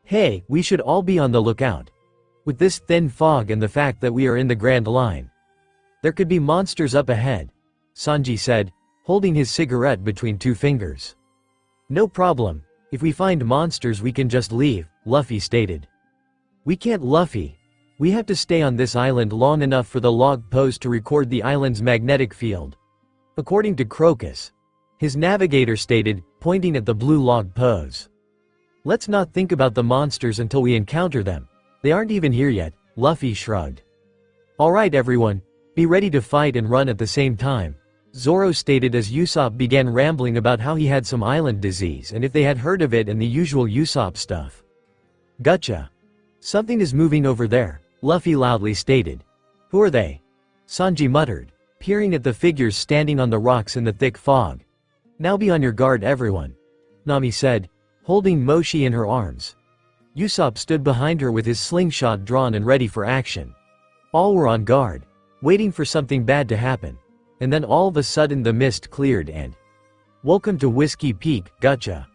Hey, we should all be on the lookout. With this thin fog and the fact that we are in the Grand Line, there could be monsters up ahead, Sanji said, holding his cigarette between two fingers. No problem. If we find monsters we can just leave, Luffy stated. We can't, Luffy. We have to stay on this island long enough for the log post to record the island's magnetic field. According to Crocus, his navigator stated, pointing at the blue log pose. Let's not think about the monsters until we encounter them. They aren't even here yet, Luffy shrugged. Alright everyone, be ready to fight and run at the same time, Zoro stated as Usopp began rambling about how he had some island disease and if they had heard of it and the usual Usopp stuff. Gotcha. Something is moving over there, Luffy loudly stated. Who are they? Sanji muttered, peering at the figures standing on the rocks in the thick fog. Now be on your guard everyone, Nami said, holding Moshi in her arms. Usopp stood behind her with his slingshot drawn and ready for action. All were on guard, waiting for something bad to happen. And then all of a sudden the mist cleared and... Welcome to Whiskey Peak, gotcha.